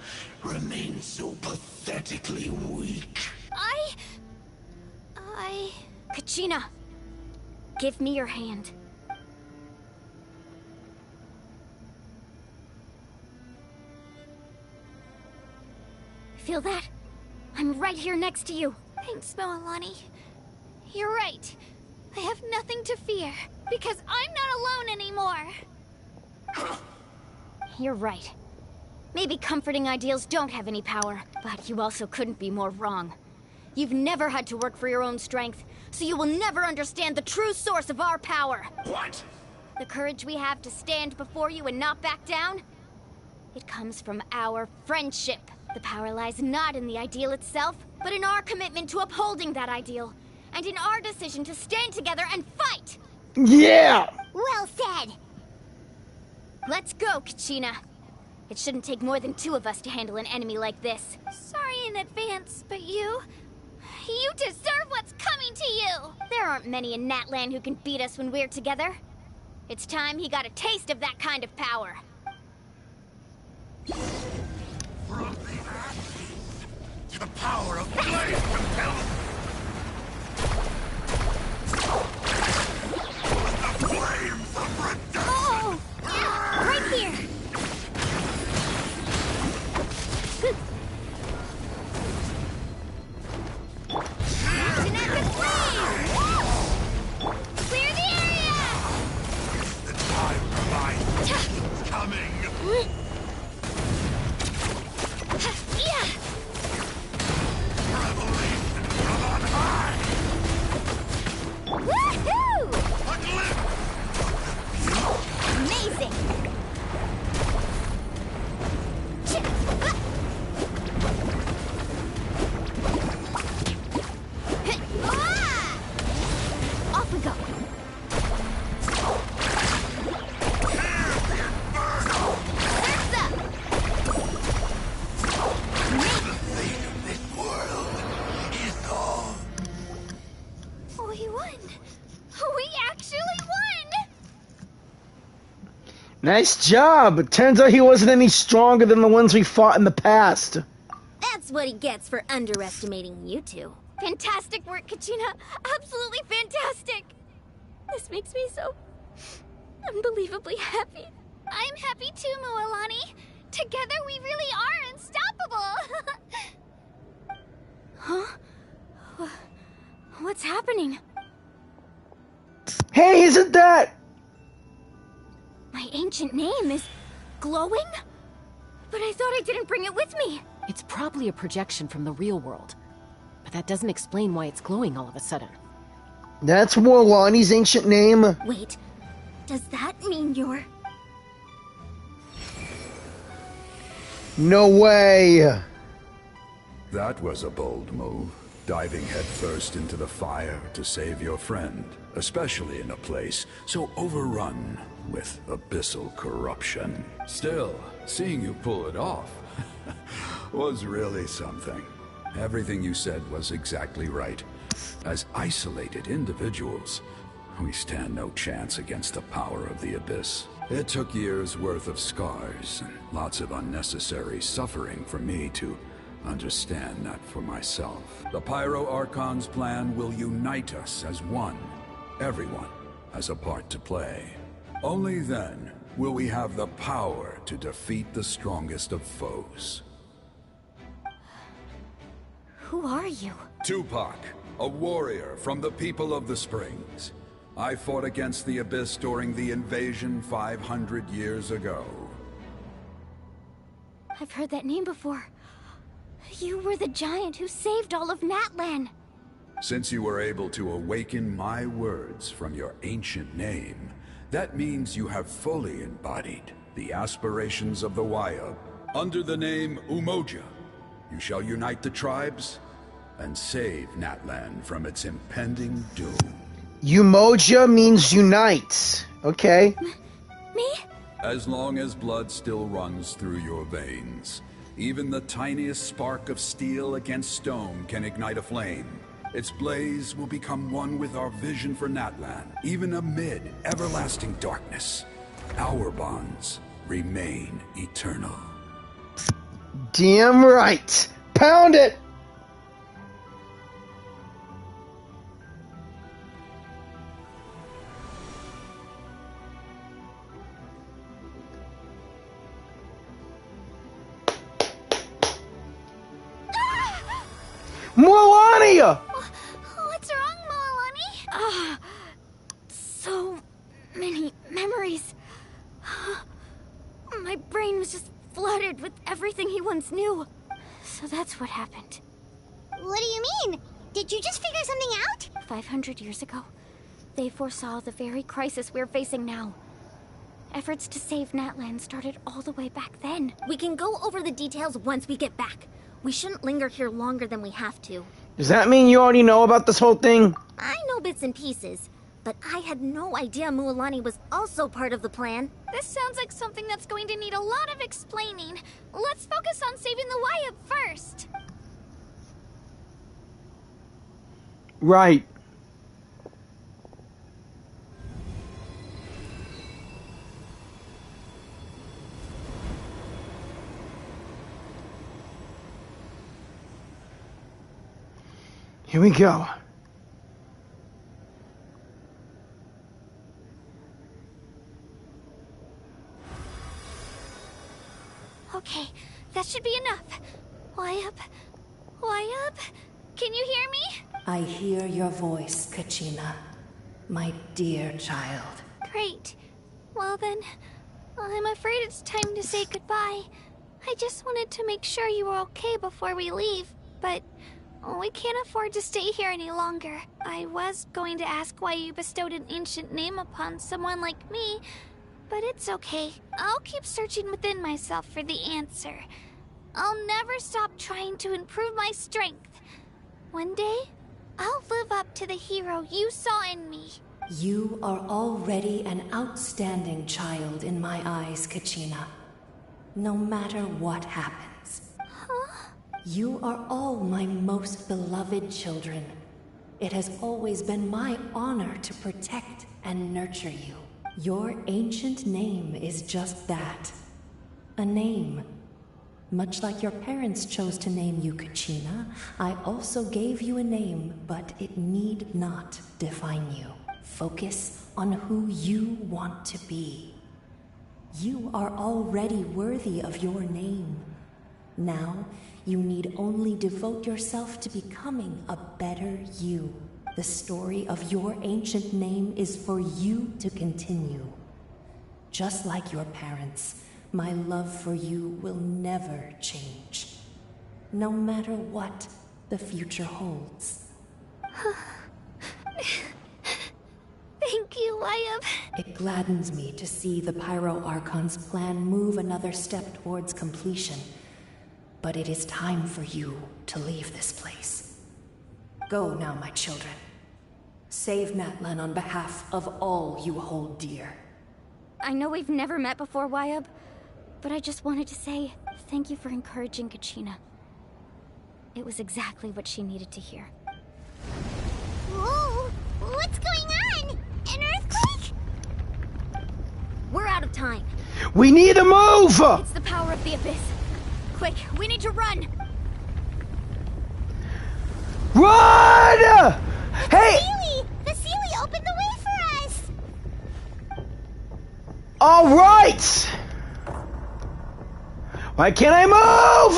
[SPEAKER 12] remain so pathetically weak?
[SPEAKER 5] Kachina, give me your hand. Feel that? I'm right here next to you.
[SPEAKER 6] Thanks, Moalani. You're right. I have nothing to fear, because I'm not alone anymore.
[SPEAKER 5] You're right. Maybe comforting ideals don't have any power, but you also couldn't be more wrong. You've never had to work for your own strength, so you will never understand the true source of our power.
[SPEAKER 12] What?
[SPEAKER 5] The courage we have to stand before you and not back down? It comes from our friendship. The power lies not in the ideal itself, but in our commitment to upholding that ideal, and in our decision to stand together and fight!
[SPEAKER 1] Yeah!
[SPEAKER 6] Well said!
[SPEAKER 5] Let's go, Kachina. It shouldn't take more than 2 of us to handle an enemy like this.
[SPEAKER 9] Sorry in advance, but you deserve what's coming to you!
[SPEAKER 5] There aren't many in Natlan who can beat us when we're together. It's time he got a taste of that kind of power.
[SPEAKER 12] From the ashes, the power of flame compels. The flames of redemption!
[SPEAKER 5] Oh! Yeah, right here! Action at the flame! Clear the area!
[SPEAKER 12] The time for my is coming!
[SPEAKER 5] Yeah!
[SPEAKER 12] Revelation from on high!
[SPEAKER 5] Woohoo!
[SPEAKER 12] A glimpse!
[SPEAKER 5] Amazing! Off we go!
[SPEAKER 12] The fate of this world is all.
[SPEAKER 9] We won! We actually won!
[SPEAKER 1] Nice job! It turns out he wasn't any stronger than the ones we fought in the past.
[SPEAKER 11] That's what he gets for underestimating you two.
[SPEAKER 9] Fantastic work, Kachina! Absolutely fantastic! This makes me so unbelievably happy. I'm happy too, Mualani. Together we really are unstoppable!
[SPEAKER 5] Huh? What's happening?
[SPEAKER 1] Hey, isn't that...
[SPEAKER 5] My ancient name is glowing? But I thought I didn't bring it with me.
[SPEAKER 2] It's probably a projection from the real world. But that doesn't explain why it's glowing all of a sudden.
[SPEAKER 1] That's Morlani's ancient name?
[SPEAKER 11] Wait, does that mean you're...
[SPEAKER 1] No way!
[SPEAKER 13] That was a bold move, diving headfirst into the fire to save your friend, especially in a place so overrun with abyssal corruption. Still, seeing you pull it off was really something. Everything you said was exactly right. As isolated individuals, we stand no chance against the power of the Abyss. It took years' worth of scars and lots of unnecessary suffering for me to understand that for myself. The Pyro Archon's plan will unite us as one. Everyone has a part to play. Only then will we have the power to defeat the strongest of foes.
[SPEAKER 5] Who are you?
[SPEAKER 13] Tupac, a warrior from the people of the Springs. I fought against the Abyss during the invasion 500 years ago.
[SPEAKER 5] I've heard that name before. You were the giant who saved all of Natlan.
[SPEAKER 13] Since you were able to awaken my words from your ancient name, that means you have fully embodied the aspirations of the Wayab. Under the name Umoja, you shall unite the tribes and save Natlan from its impending doom.
[SPEAKER 1] Umoja means unite. Okay.
[SPEAKER 5] Me?
[SPEAKER 13] As long as blood still runs through your veins, even the tiniest spark of steel against stone can ignite a flame. Its blaze will become one with our vision for Natlan, even amid everlasting darkness. Our bonds remain eternal.
[SPEAKER 1] Damn right. Pound it! Morlani!
[SPEAKER 9] What's wrong, Mualani?
[SPEAKER 5] So many memories. My brain was just flooded with everything he once knew. So that's what happened.
[SPEAKER 6] What do you mean? Did you just figure something out?
[SPEAKER 5] 500 years ago, they foresaw the very crisis we're facing now. Efforts to save Natlan started all the way back then.
[SPEAKER 11] We can go over the details once we get back. We shouldn't linger here longer than we have to.
[SPEAKER 1] Does that mean you already know about this whole thing?
[SPEAKER 11] I know bits and pieces, but I had no idea Mualani was also part of the plan.
[SPEAKER 6] This sounds like something that's going to need a lot of explaining. Let's focus on saving the Wyatt first.
[SPEAKER 1] Right. Here we go.
[SPEAKER 6] Okay, that should be enough. Wyatt? Wyatt? Can you hear me?
[SPEAKER 14] I hear your voice, Kachina. My dear child.
[SPEAKER 6] Great. Well then, I'm afraid it's time to say goodbye. I just wanted to make sure you were okay before we leave, but we can't afford to stay here any longer. I was going to ask why you bestowed an ancient name upon someone like me, but it's okay. I'll keep searching within myself for the answer. I'll never stop trying to improve my strength. One day, I'll live up to the hero you saw in me.
[SPEAKER 14] You are already an outstanding child in my eyes, Kachina. No matter what happens.
[SPEAKER 6] Huh?
[SPEAKER 14] You are all my most beloved children. It has always been my honor to protect and nurture you. Your ancient name is just that. A name. Much like your parents chose to name you Kachina, I also gave you a name, but it need not define you. Focus on who you want to be. You are already worthy of your name. Now, you need only devote yourself to becoming a better you. The story of your ancient name is for you to continue. Just like your parents, my love for you will never change. No matter what the future holds.
[SPEAKER 6] Thank you, Wyatt.
[SPEAKER 14] It gladdens me to see the Pyro Archon's plan move another step towards completion. But it is time for you to leave this place. Go now, my children. Save Natlan on behalf of all you hold dear.
[SPEAKER 5] I know we've never met before, Wyatt, but I just wanted to say thank you for encouraging Kachina. It was exactly what she needed to hear.
[SPEAKER 6] Whoa! What's going on? An earthquake?
[SPEAKER 11] We're out of time.
[SPEAKER 1] We need to move!
[SPEAKER 6] It's the power of the Abyss. Quick, we need to run!
[SPEAKER 1] Run! Hey!
[SPEAKER 6] The Sealy opened the way for us!
[SPEAKER 1] All right! Why can't I move?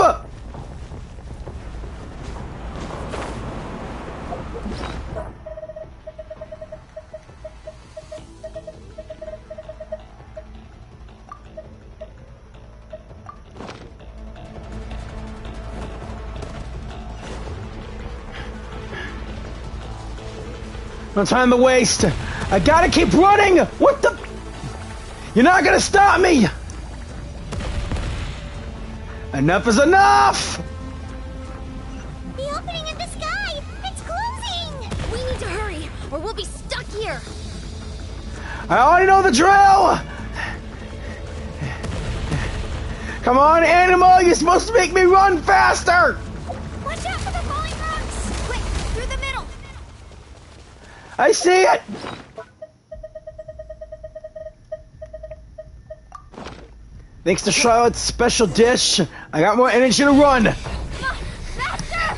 [SPEAKER 1] No time to waste. I gotta keep running. What the? You're not gonna stop me. Enough is enough.
[SPEAKER 6] The opening in the sky. It's closing.
[SPEAKER 11] We need to hurry, or we'll be stuck here.
[SPEAKER 1] I already know the drill. Come on, animal. You're supposed to make me run faster.
[SPEAKER 6] Watch out for the falling rocks. Quick, through the middle.
[SPEAKER 1] I see it! Thanks to Charlotte's special dish, I got more energy to run.
[SPEAKER 6] Faster!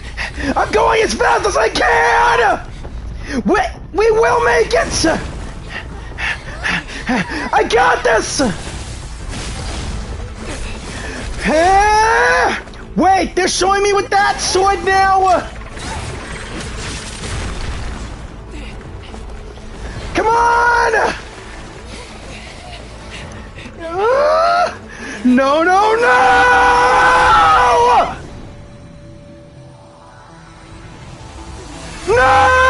[SPEAKER 1] I'm going as fast as I can! We will make it! I got this! Wait, they're showing me with that sword now! Come on! No, no, no! No!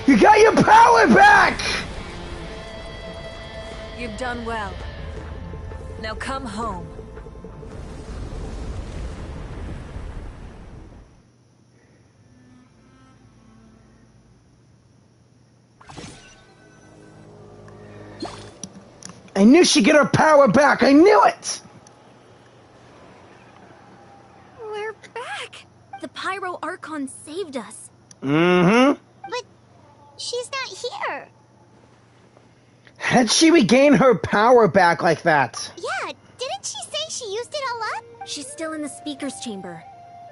[SPEAKER 1] You got your power back!
[SPEAKER 10] You've done well. Now come home.
[SPEAKER 1] I knew she'd get her power back. I knew it!
[SPEAKER 11] We're back! The Pyro Archon saved us.
[SPEAKER 1] Mm-hmm.
[SPEAKER 6] But she's not here.
[SPEAKER 1] How'd she regain her power back like that?
[SPEAKER 6] Yeah, didn't she say she used it all up?
[SPEAKER 11] She's still in the Speaker's Chamber.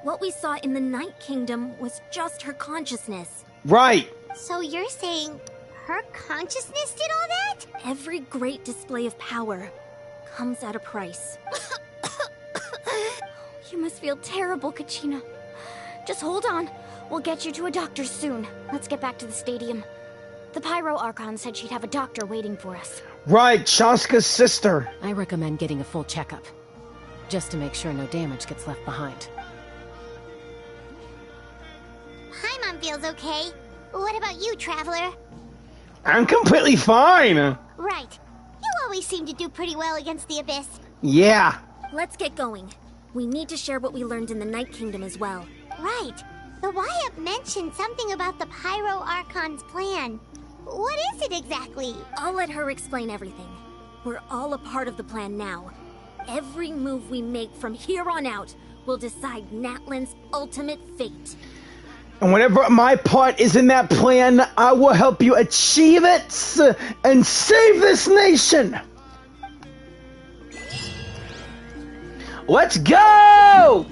[SPEAKER 11] What we saw in the Night Kingdom was just her consciousness.
[SPEAKER 1] Right.
[SPEAKER 6] So you're saying her consciousness did all that?
[SPEAKER 11] Every great display of power comes at a price. You must feel terrible, Kachina. Just hold on. We'll get you to a doctor soon. Let's get back to the stadium. The Pyro Archon said she'd have a doctor waiting for us.
[SPEAKER 1] Right, Chaska's sister.
[SPEAKER 2] I recommend getting a full checkup, just to make sure no damage gets left behind.
[SPEAKER 6] Paimon feels okay. What about you, Traveler?
[SPEAKER 1] I'm completely fine.
[SPEAKER 6] Right. You always seem to do pretty well against the Abyss.
[SPEAKER 1] Yeah.
[SPEAKER 11] Let's get going. We need to share what we learned in the Night Kingdom as well.
[SPEAKER 6] Right. The Wyatt mentioned something about the Pyro Archon's plan. What is it exactly?
[SPEAKER 11] I'll let her explain everything. We're all a part of the plan now. Every move we make from here on out will decide Natlan's ultimate fate.
[SPEAKER 1] And whatever my part is in that plan, I will help you achieve it and save this nation. Let's go!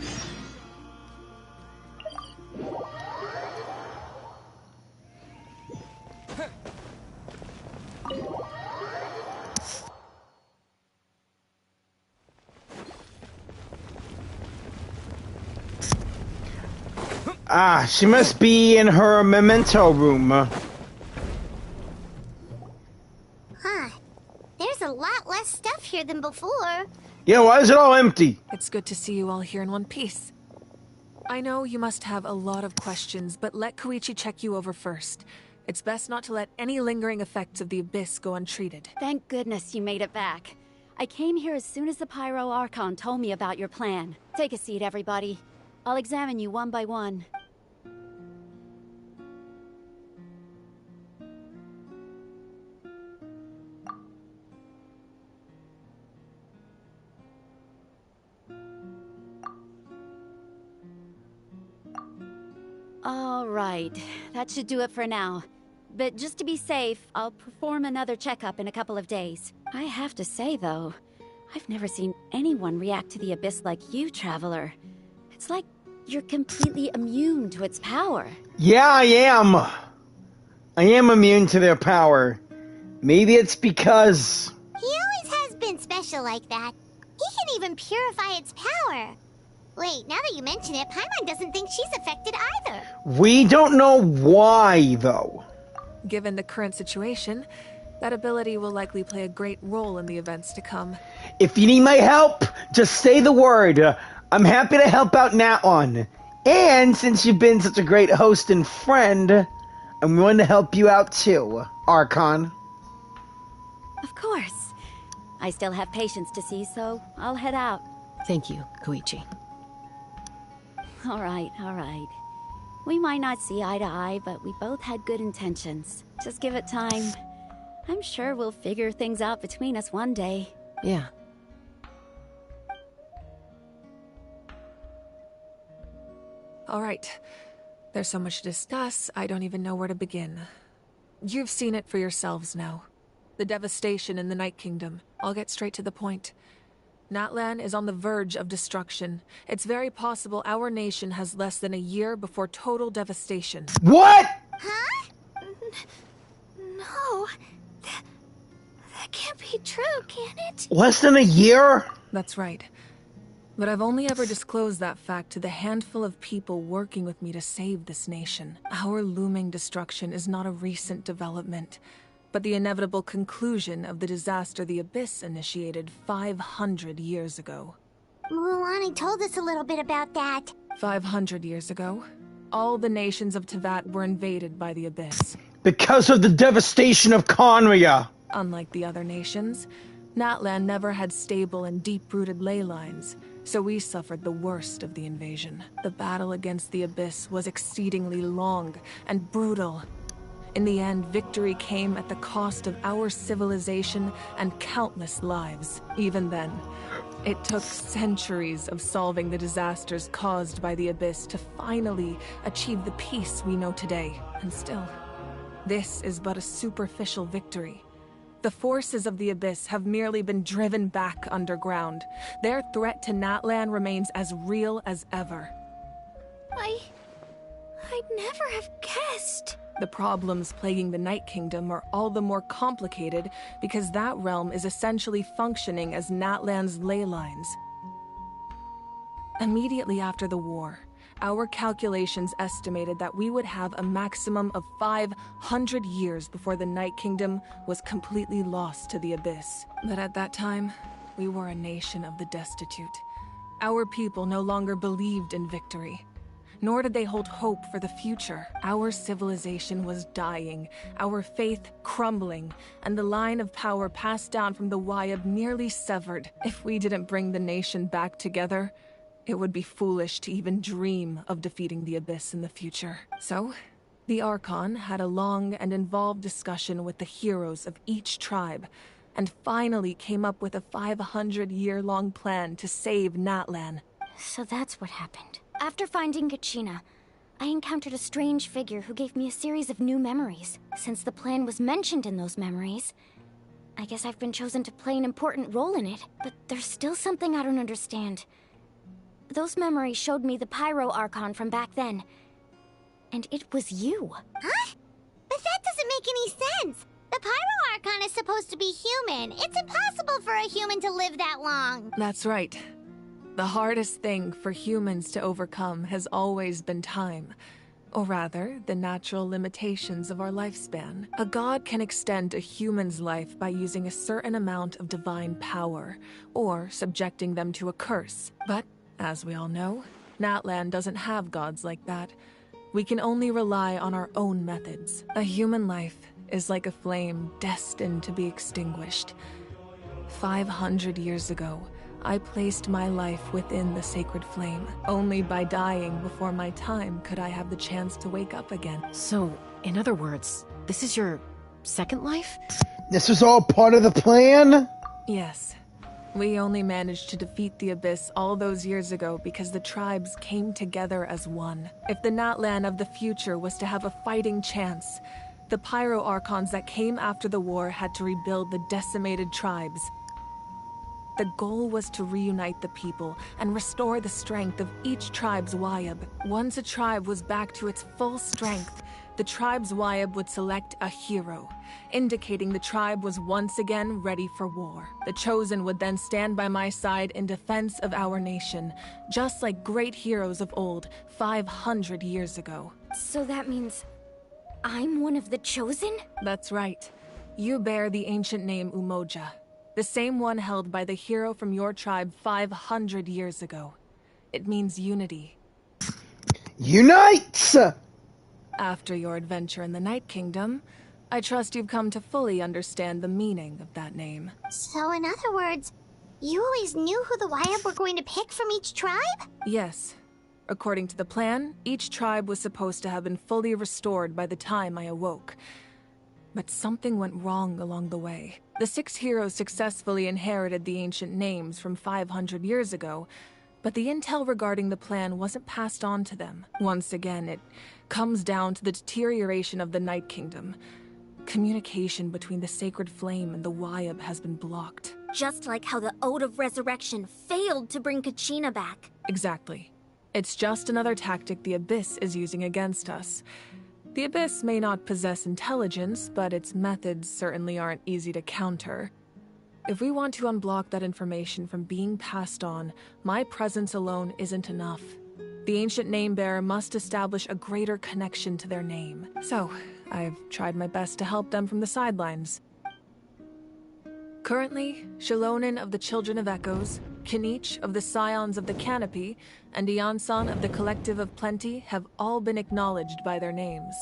[SPEAKER 1] Ah, she must be in her memento room.
[SPEAKER 6] Huh. There's a lot less stuff here than before.
[SPEAKER 1] Yeah, why is it all empty?
[SPEAKER 10] It's good to see you all here in one piece. I know you must have a lot of questions, but let Koichi check you over first. It's best not to let any lingering effects of the Abyss go untreated.
[SPEAKER 9] Thank goodness you made it back. I came here as soon as the Pyro Archon told me about your plan. Take a seat, everybody. I'll examine you one by one. All right, that should do it for now. But just to be safe, I'll perform another checkup in a couple of days. I have to say, though, I've never seen anyone react to the Abyss like you, Traveler. It's like you're completely immune to its power.
[SPEAKER 1] Yeah, I am. I am immune to their power. Maybe it's because...
[SPEAKER 6] He always has been special like that. He can even purify its power. Wait, now that you mention it, Paimon doesn't think she's affected either.
[SPEAKER 1] We don't know why, though.
[SPEAKER 10] Given the current situation, that ability will likely play a great role in the events to come.
[SPEAKER 1] If you need my help, just say the word. I'm happy to help out Natlan. And since you've been such a great host and friend, I'm willing to help you out too, Archon.
[SPEAKER 9] Of course. I still have patients to see, so I'll head out.
[SPEAKER 2] Thank you, Koichi.
[SPEAKER 9] All right. We might not see eye to eye, but we both had good intentions. Just give it time. I'm sure we'll figure things out between us one day.
[SPEAKER 2] Yeah.
[SPEAKER 10] All right. There's so much to discuss, I don't even know where to begin. You've seen it for yourselves now. The devastation in the Night Kingdom. I'll get straight to the point. Natlan is on the verge of destruction. It's very possible our nation has less than a year before total devastation.
[SPEAKER 1] What?!
[SPEAKER 6] Huh?
[SPEAKER 11] No. That can't be true, can it?
[SPEAKER 1] Less than a year?
[SPEAKER 10] That's right. But I've only ever disclosed that fact to the handful of people working with me to save this nation. Our looming destruction is not a recent development, but the inevitable conclusion of the disaster the Abyss initiated 500 years ago.
[SPEAKER 6] Mualani told us a little bit about that.
[SPEAKER 10] 500 years ago, all the nations of Teyvat were invaded by the Abyss.
[SPEAKER 1] Because of the devastation of Conria.
[SPEAKER 10] Unlike the other nations, Natlan never had stable and deep-rooted ley lines, so we suffered the worst of the invasion. The battle against the Abyss was exceedingly long and brutal. In the end, victory came at the cost of our civilization and countless lives. Even then, it took centuries of solving the disasters caused by the Abyss to finally achieve the peace we know today. And still, this is but a superficial victory. The forces of the Abyss have merely been driven back underground. Their threat to Natlan remains as real as ever.
[SPEAKER 11] I'd never have guessed.
[SPEAKER 10] The problems plaguing the Night Kingdom are all the more complicated because that realm is essentially functioning as Natlan's ley lines. Immediately after the war, our calculations estimated that we would have a maximum of 500 years before the Night Kingdom was completely lost to the Abyss. But at that time, we were a nation of the destitute. Our people no longer believed in victory, nor did they hold hope for the future. Our civilization was dying, our faith crumbling, and the line of power passed down from the Wyab nearly severed. If we didn't bring the nation back together, it would be foolish to even dream of defeating the Abyss in the future. So, the Archon had a long and involved discussion with the heroes of each tribe, and finally came up with a 500-year-long plan to save Natlan.
[SPEAKER 5] So that's what happened. After finding Kachina, I encountered a strange figure who gave me a series of new memories. Since the plan was mentioned in those memories, I guess I've been chosen to play an important role in it. But there's still something I don't understand. Those memories showed me the Pyro Archon from back then. And it was you.
[SPEAKER 6] Huh? But that doesn't make any sense. The Pyro Archon is supposed to be human. It's impossible for a human to live that long.
[SPEAKER 10] That's right. The hardest thing for humans to overcome has always been time. Or rather, the natural limitations of our lifespan. A god can extend a human's life by using a certain amount of divine power, or subjecting them to a curse. But, as we all know, Natlan doesn't have gods like that. We can only rely on our own methods. A human life is like a flame destined to be extinguished. 500 years ago, I placed my life within the sacred flame. Only by dying before my time could I have the chance to wake up again.
[SPEAKER 2] So, in other words, this is your second life?
[SPEAKER 1] This was all part of the plan?
[SPEAKER 10] Yes. We only managed to defeat the Abyss all those years ago because the tribes came together as one. If the Natlan of the future was to have a fighting chance, the Pyro Archons that came after the war had to rebuild the decimated tribes. The goal was to reunite the people and restore the strength of each tribe's Wyab. Once a tribe was back to its full strength, the tribe's Wyab would select a hero, indicating the tribe was once again ready for war. The Chosen would then stand by my side in defense of our nation, just like great heroes of old 500 years ago.
[SPEAKER 5] So that means I'm one of the Chosen?
[SPEAKER 10] That's right. You bear the ancient name Umoja. The same one held by the hero from your tribe 500 years ago. It means unity.
[SPEAKER 1] Unite!
[SPEAKER 10] After your adventure in the Night Kingdom, I trust you've come to fully understand the meaning of that name.
[SPEAKER 6] So in other words, you always knew who the Wyab were going to pick from each tribe?
[SPEAKER 10] Yes. According to the plan, each tribe was supposed to have been fully restored by the time I awoke. But something went wrong along the way. The 6 heroes successfully inherited the ancient names from 500 years ago, but the intel regarding the plan wasn't passed on to them. Once again, it comes down to the deterioration of the Night Kingdom. Communication between the Sacred Flame and the Wyab has been blocked.
[SPEAKER 11] Just like how the Ode of Resurrection failed to bring Kachina back.
[SPEAKER 10] Exactly. It's just another tactic the Abyss is using against us. The Abyss may not possess intelligence, but its methods certainly aren't easy to counter. If we want to unblock that information from being passed on, my presence alone isn't enough. The ancient name-bearer must establish a greater connection to their name. So, I've tried my best to help them from the sidelines. Currently, Shilonen of the Children of Echoes, Kinich of the Scions of the Canopy, and Iansan of the Collective of Plenty have all been acknowledged by their names.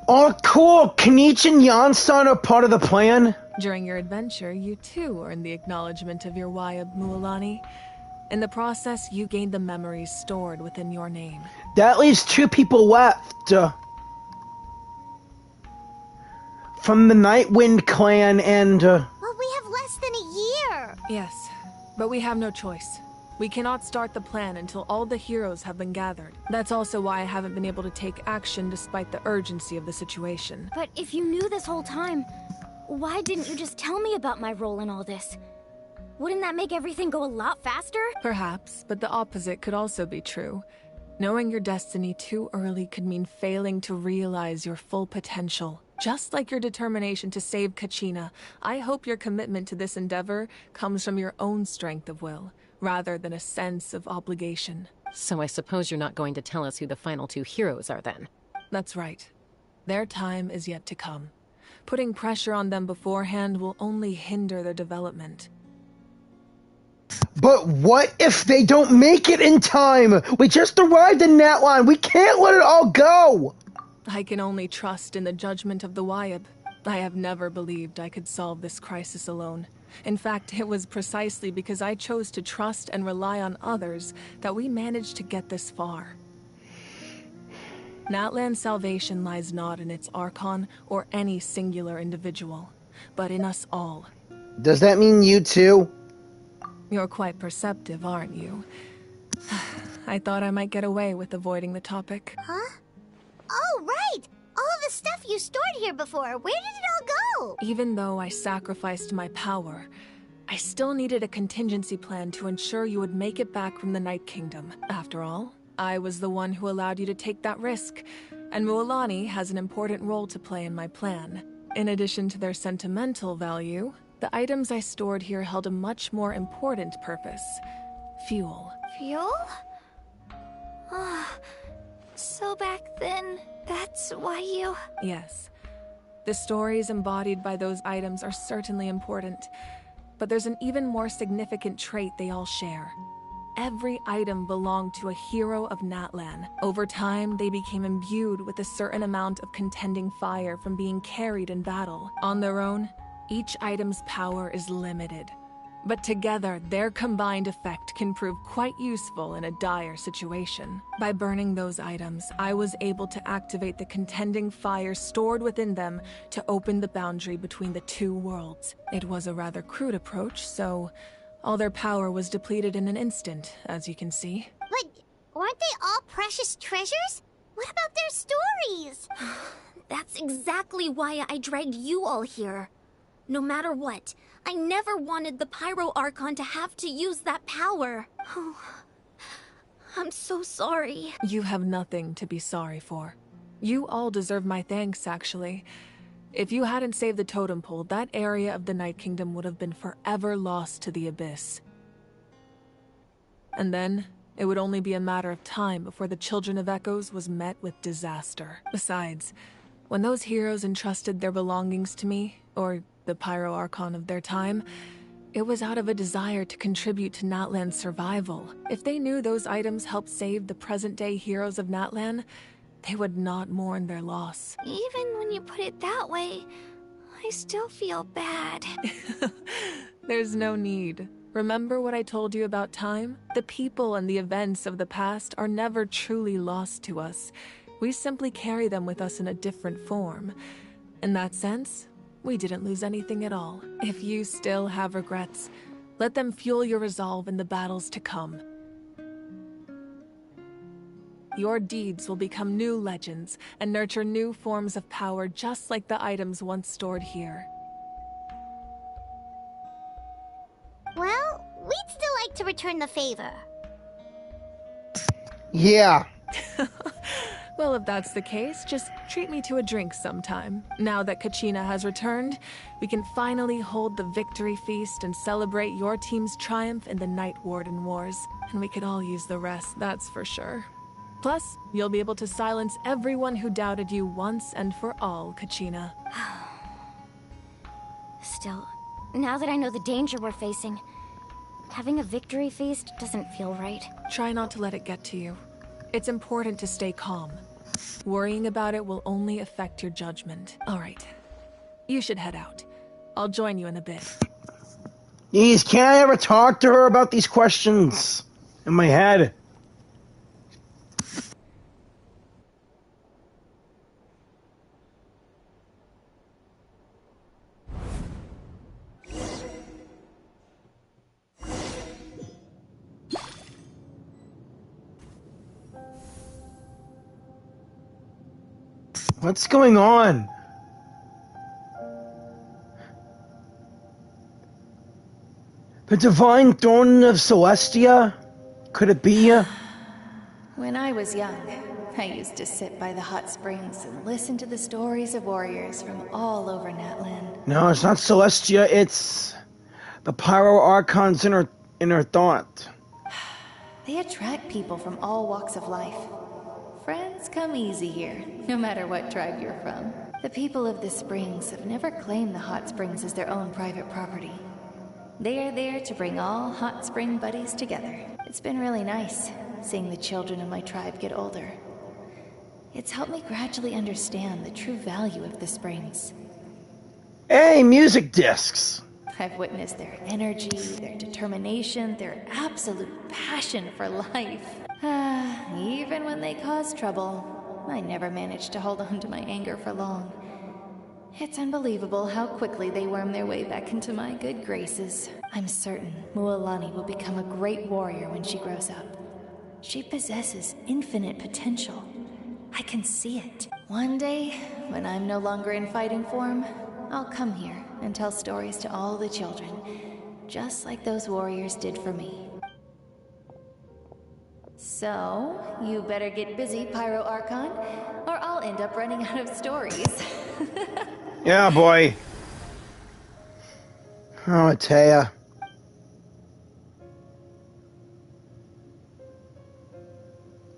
[SPEAKER 1] Oh, cool! Kanich and Jansan are part of the plan?
[SPEAKER 10] During your adventure, you too earned the acknowledgement of your Wayab, Mualani. In the process, you gained the memories stored within your name.
[SPEAKER 1] That leaves 2 people left. From the Nightwind clan and...
[SPEAKER 6] Well, we have less than a year.
[SPEAKER 10] Yes, but we have no choice. We cannot start the plan until all the heroes have been gathered. That's also why I haven't been able to take action despite the urgency of the situation.
[SPEAKER 5] But if you knew this whole time, why didn't you just tell me about my role in all this? Wouldn't that make everything go a lot faster?
[SPEAKER 10] Perhaps, but the opposite could also be true. Knowing your destiny too early could mean failing to realize your full potential. Just like your determination to save Kachina, I hope your commitment to this endeavor comes from your own strength of will, rather than a sense of obligation.
[SPEAKER 2] So I suppose you're not going to tell us who the final 2 heroes are then?
[SPEAKER 10] That's right. Their time is yet to come. Putting pressure on them beforehand will only hinder their development.
[SPEAKER 1] But what if they don't make it in time? We just arrived in Natlan. We can't let it all go!
[SPEAKER 10] I can only trust in the judgment of the Wayab. I have never believed I could solve this crisis alone. In fact, it was precisely because I chose to trust and rely on others that we managed to get this far. Natlan's salvation lies not in its Archon or any singular individual, but in us all.
[SPEAKER 1] Does that mean you too?
[SPEAKER 10] You're quite perceptive, aren't you? I thought I might get away with avoiding the topic.
[SPEAKER 6] Huh? Oh, right! All of the stuff you stored here before, where did it all go?
[SPEAKER 10] Even though I sacrificed my power, I still needed a contingency plan to ensure you would make it back from the Night Kingdom. After all, I was the one who allowed you to take that risk, and Mualani has an important role to play in my plan. In addition to their sentimental value, the items I stored here held a much more important purpose. Fuel.
[SPEAKER 5] Fuel? So back then, that's why you...
[SPEAKER 10] Yes. The stories embodied by those items are certainly important, but there's an even more significant trait they all share. Every item belonged to a hero of Natlan. Over time, they became imbued with a certain amount of contending fire from being carried in battle. On their own, each item's power is limited, but together, their combined effect can prove quite useful in a dire situation. By burning those items, I was able to activate the contending fire stored within them to open the boundary between the 2 worlds. It was a rather crude approach, so all their power was depleted in an instant, as you can see.
[SPEAKER 6] But weren't they all precious treasures? What about their stories?
[SPEAKER 11] That's exactly why I dragged you all here. No matter what, I never wanted the Pyro Archon to have to use that power. Oh, I'm so sorry.
[SPEAKER 10] You have nothing to be sorry for. You all deserve my thanks, actually. If you hadn't saved the totem pole, that area of the Night Kingdom would have been forever lost to the Abyss. And then, it would only be a matter of time before the Children of Echoes was met with disaster. Besides, when those heroes entrusted their belongings to me, or the Pyro Archon of their time, it was out of a desire to contribute to Natlan's survival. If they knew those items helped save the present-day heroes of Natlan, they would not mourn their loss.
[SPEAKER 11] Even when you put it that way, I still feel bad.
[SPEAKER 10] There's no need. Remember what I told you about time? The people and the events of the past are never truly lost to us. We simply carry them with us in a different form. In that sense, we didn't lose anything at all. If you still have regrets, let them fuel your resolve in the battles to come. Your deeds will become new legends and nurture new forms of power just like the items once stored here.
[SPEAKER 6] Well, we'd still like to return the favor.
[SPEAKER 1] Yeah.
[SPEAKER 10] Well, if that's the case, just treat me to a drink sometime. Now that Kachina has returned, we can finally hold the victory feast and celebrate your team's triumph in the Night Warden Wars. And we could all use the rest, that's for sure. Plus, you'll be able to silence everyone who doubted you once and for all, Kachina.
[SPEAKER 5] Still, now that I know the danger we're facing, having a victory feast doesn't feel right.
[SPEAKER 10] Try not to let it get to you. It's important to stay calm. Worrying about it will only affect your judgment. All right. You should head out. I'll join you in a bit.
[SPEAKER 1] Jeez, can't I ever talk to her about these questions in my head? What's going on? The Divine Throne of Celestia? Could it be?
[SPEAKER 15] When I was young, I used to sit by the hot springs and listen to the stories of warriors from all over Natlan.
[SPEAKER 1] No, it's not Celestia, it's the Pyro Archons in her thought.
[SPEAKER 15] They attract people from all walks of life. Friends come easy here, no matter what tribe you're from. The people of the springs have never claimed the hot springs as their own private property. They are there to bring all hot spring buddies together. It's been really nice, seeing the children of my tribe get older. It's helped me gradually understand the true value of the springs.
[SPEAKER 1] Hey, music discs!
[SPEAKER 15] I've witnessed their energy, their determination, their absolute passion for life. Even when they cause trouble, I never managed to hold on to my anger for long. It's unbelievable how quickly they worm their way back into my good graces. I'm certain Mualani will become a great warrior when she grows up. She possesses infinite potential. I can see it. One day, when I'm no longer in fighting form, I'll come here and tell stories to all the children, just like those warriors did for me. So, you better get busy, Pyro Archon, or I'll end up running out of stories.
[SPEAKER 1] Yeah, boy. Oh, Atea.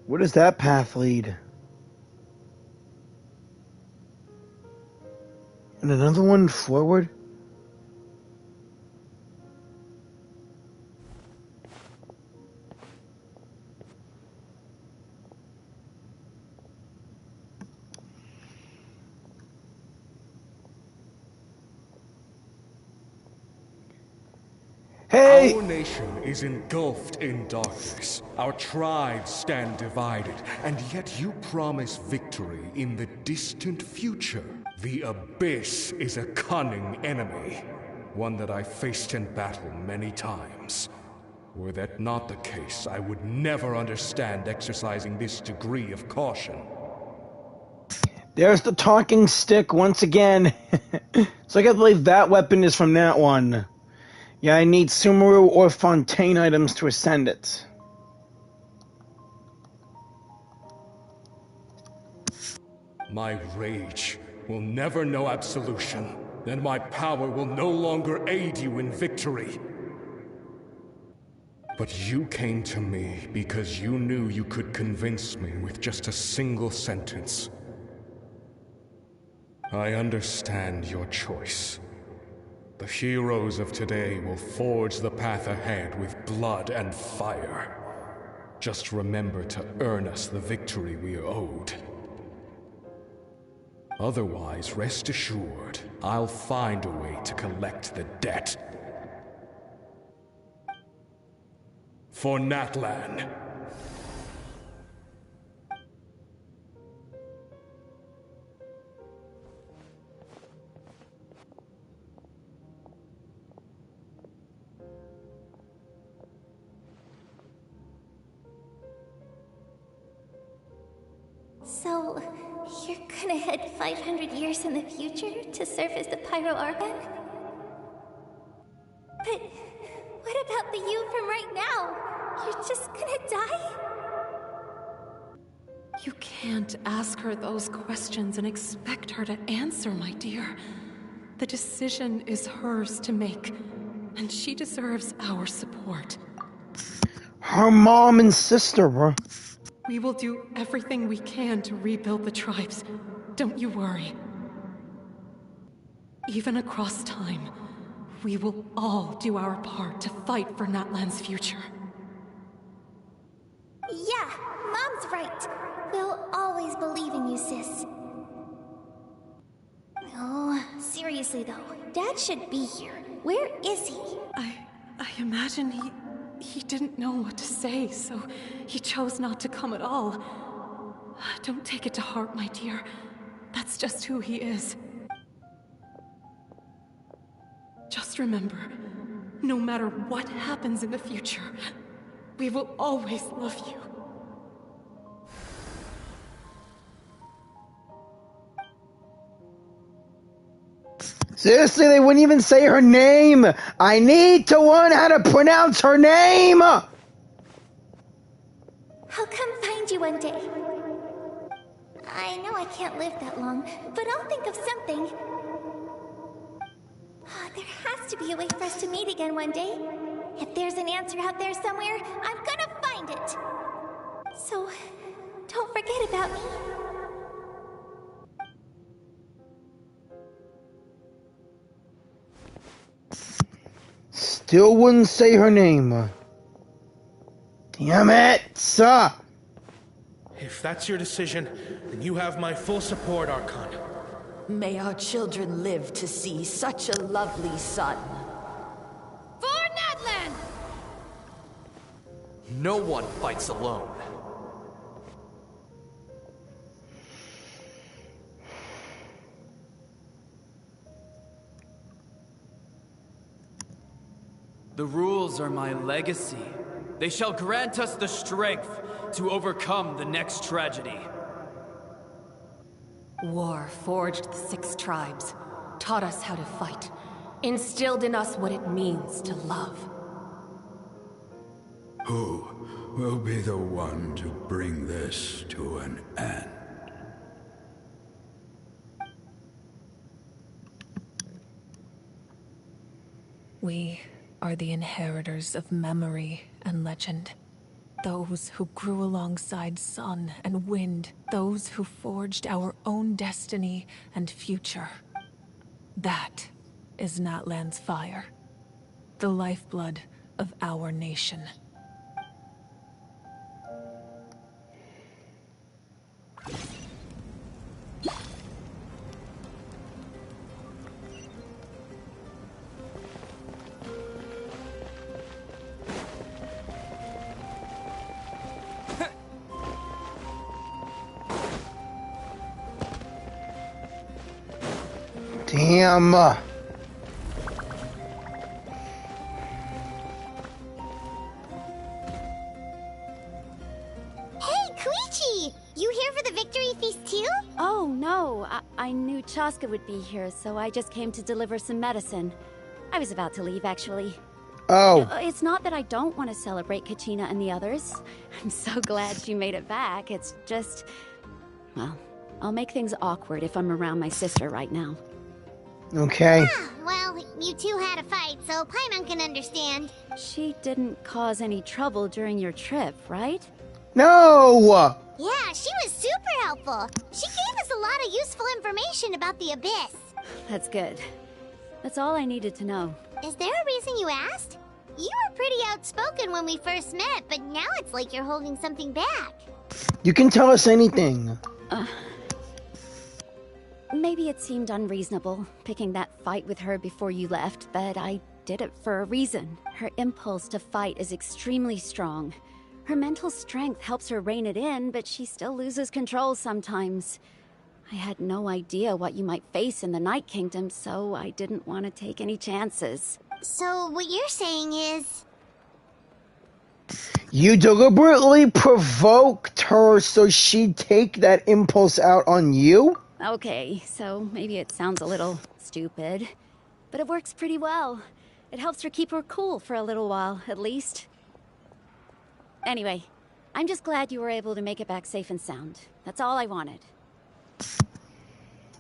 [SPEAKER 1] Where does that path lead? And another one forward? Hey!
[SPEAKER 16] Our nation is engulfed in darkness. Our tribes stand divided, and yet you promise victory in the distant future. The Abyss is a cunning enemy, one that I faced in battle many times. Were that not the case, I would never understand exercising this degree of caution.
[SPEAKER 1] There's the talking stick once again. So I gotta believe that weapon is from that one. Yeah, I need Sumeru or Fontaine items to ascend it.
[SPEAKER 16] My rage will never know absolution, and my power will no longer aid you in victory. But you came to me because you knew you could convince me with just a single sentence. I understand your choice. The heroes of today will forge the path ahead with blood and fire. Just remember to earn us the victory we are owed. Otherwise, rest assured, I'll find a way to collect the debt. For Natlan.
[SPEAKER 6] So, you're gonna head 500 years in the future to serve as the Pyro Archon? But what about the you from right now? You're just gonna die?
[SPEAKER 10] You can't ask her those questions and expect her to answer, my dear. The decision is hers to make, and she deserves our support.
[SPEAKER 1] Her mom and sister, bro.
[SPEAKER 10] We will do everything we can to rebuild the tribes. Don't you worry. Even across time, we will all do our part to fight for Natlan's future.
[SPEAKER 6] Yeah, Mom's right. We'll always believe
[SPEAKER 11] Seriously though, Dad should be here. Where is he?
[SPEAKER 10] I imagine he didn't know what to say, so he chose not to come at all. Don't take it to heart, my dear. That's just who he is. Just remember, no matter what happens in the future, we will always love you.
[SPEAKER 1] Seriously, they wouldn't even say her name. I need to learn how to pronounce her name.
[SPEAKER 11] I'll come find you one day. I know I can't live that long, but I'll think of something. There has to be a way for us to meet again one day. If there's an answer out there somewhere, I'm gonna find it. So, don't forget about me.
[SPEAKER 1] Still wouldn't say her name. Damn it!
[SPEAKER 17] If that's your decision, then you have my full support, Archon.
[SPEAKER 18] May our children live to see such a lovely son.
[SPEAKER 19] For Natlan!
[SPEAKER 3] No one fights alone.
[SPEAKER 20] The rules are my legacy. They shall grant us the strength to overcome the next tragedy.
[SPEAKER 14] War forged the 6 tribes, taught us how to fight, instilled in us what it means to love.
[SPEAKER 13] Who will be the one to bring this to an end?
[SPEAKER 10] We are the inheritors of memory and legend. Those who grew alongside sun and wind. Those who forged our own destiny and future. That is Natlan's fire. The lifeblood of our nation.
[SPEAKER 1] Damn.
[SPEAKER 6] Hey, Koichi! You here for the victory feast too?
[SPEAKER 9] Oh, no. I knew Chaska would be here, so I just came to deliver some medicine. I was about to leave, actually.
[SPEAKER 1] Oh.
[SPEAKER 9] It's not that I don't want to celebrate Kachina and the others. I'm so glad she made it back. It's just... well, I'll make things awkward if I'm around my sister right now.
[SPEAKER 1] Okay.
[SPEAKER 6] Well, you two had a fight, so Paimon can understand.
[SPEAKER 9] She didn't cause any trouble during your trip, right?
[SPEAKER 1] No!
[SPEAKER 6] Yeah, she was super helpful. She gave us a lot of useful information about the Abyss.
[SPEAKER 9] That's good. That's all I needed to know.
[SPEAKER 6] Is there a reason you asked? You were pretty outspoken when we first met, but now it's like you're holding something back.
[SPEAKER 1] You can tell us anything.
[SPEAKER 9] Maybe it seemed unreasonable, picking that fight with her before you left, but I did it for a reason. Her impulse to fight is extremely strong. Her mental strength helps her rein it in, but she still loses control sometimes. I had no idea what you might face in the Night Kingdom, so I didn't want to take any chances.
[SPEAKER 6] So what you're saying is...
[SPEAKER 1] You deliberately provoked her so she'd take that impulse out on you?
[SPEAKER 9] Okay, so maybe it sounds a little stupid, but it works pretty well. It helps her keep her cool for a little while, at least. Anyway, I'm just glad you were able to make it back safe and sound. That's all I wanted.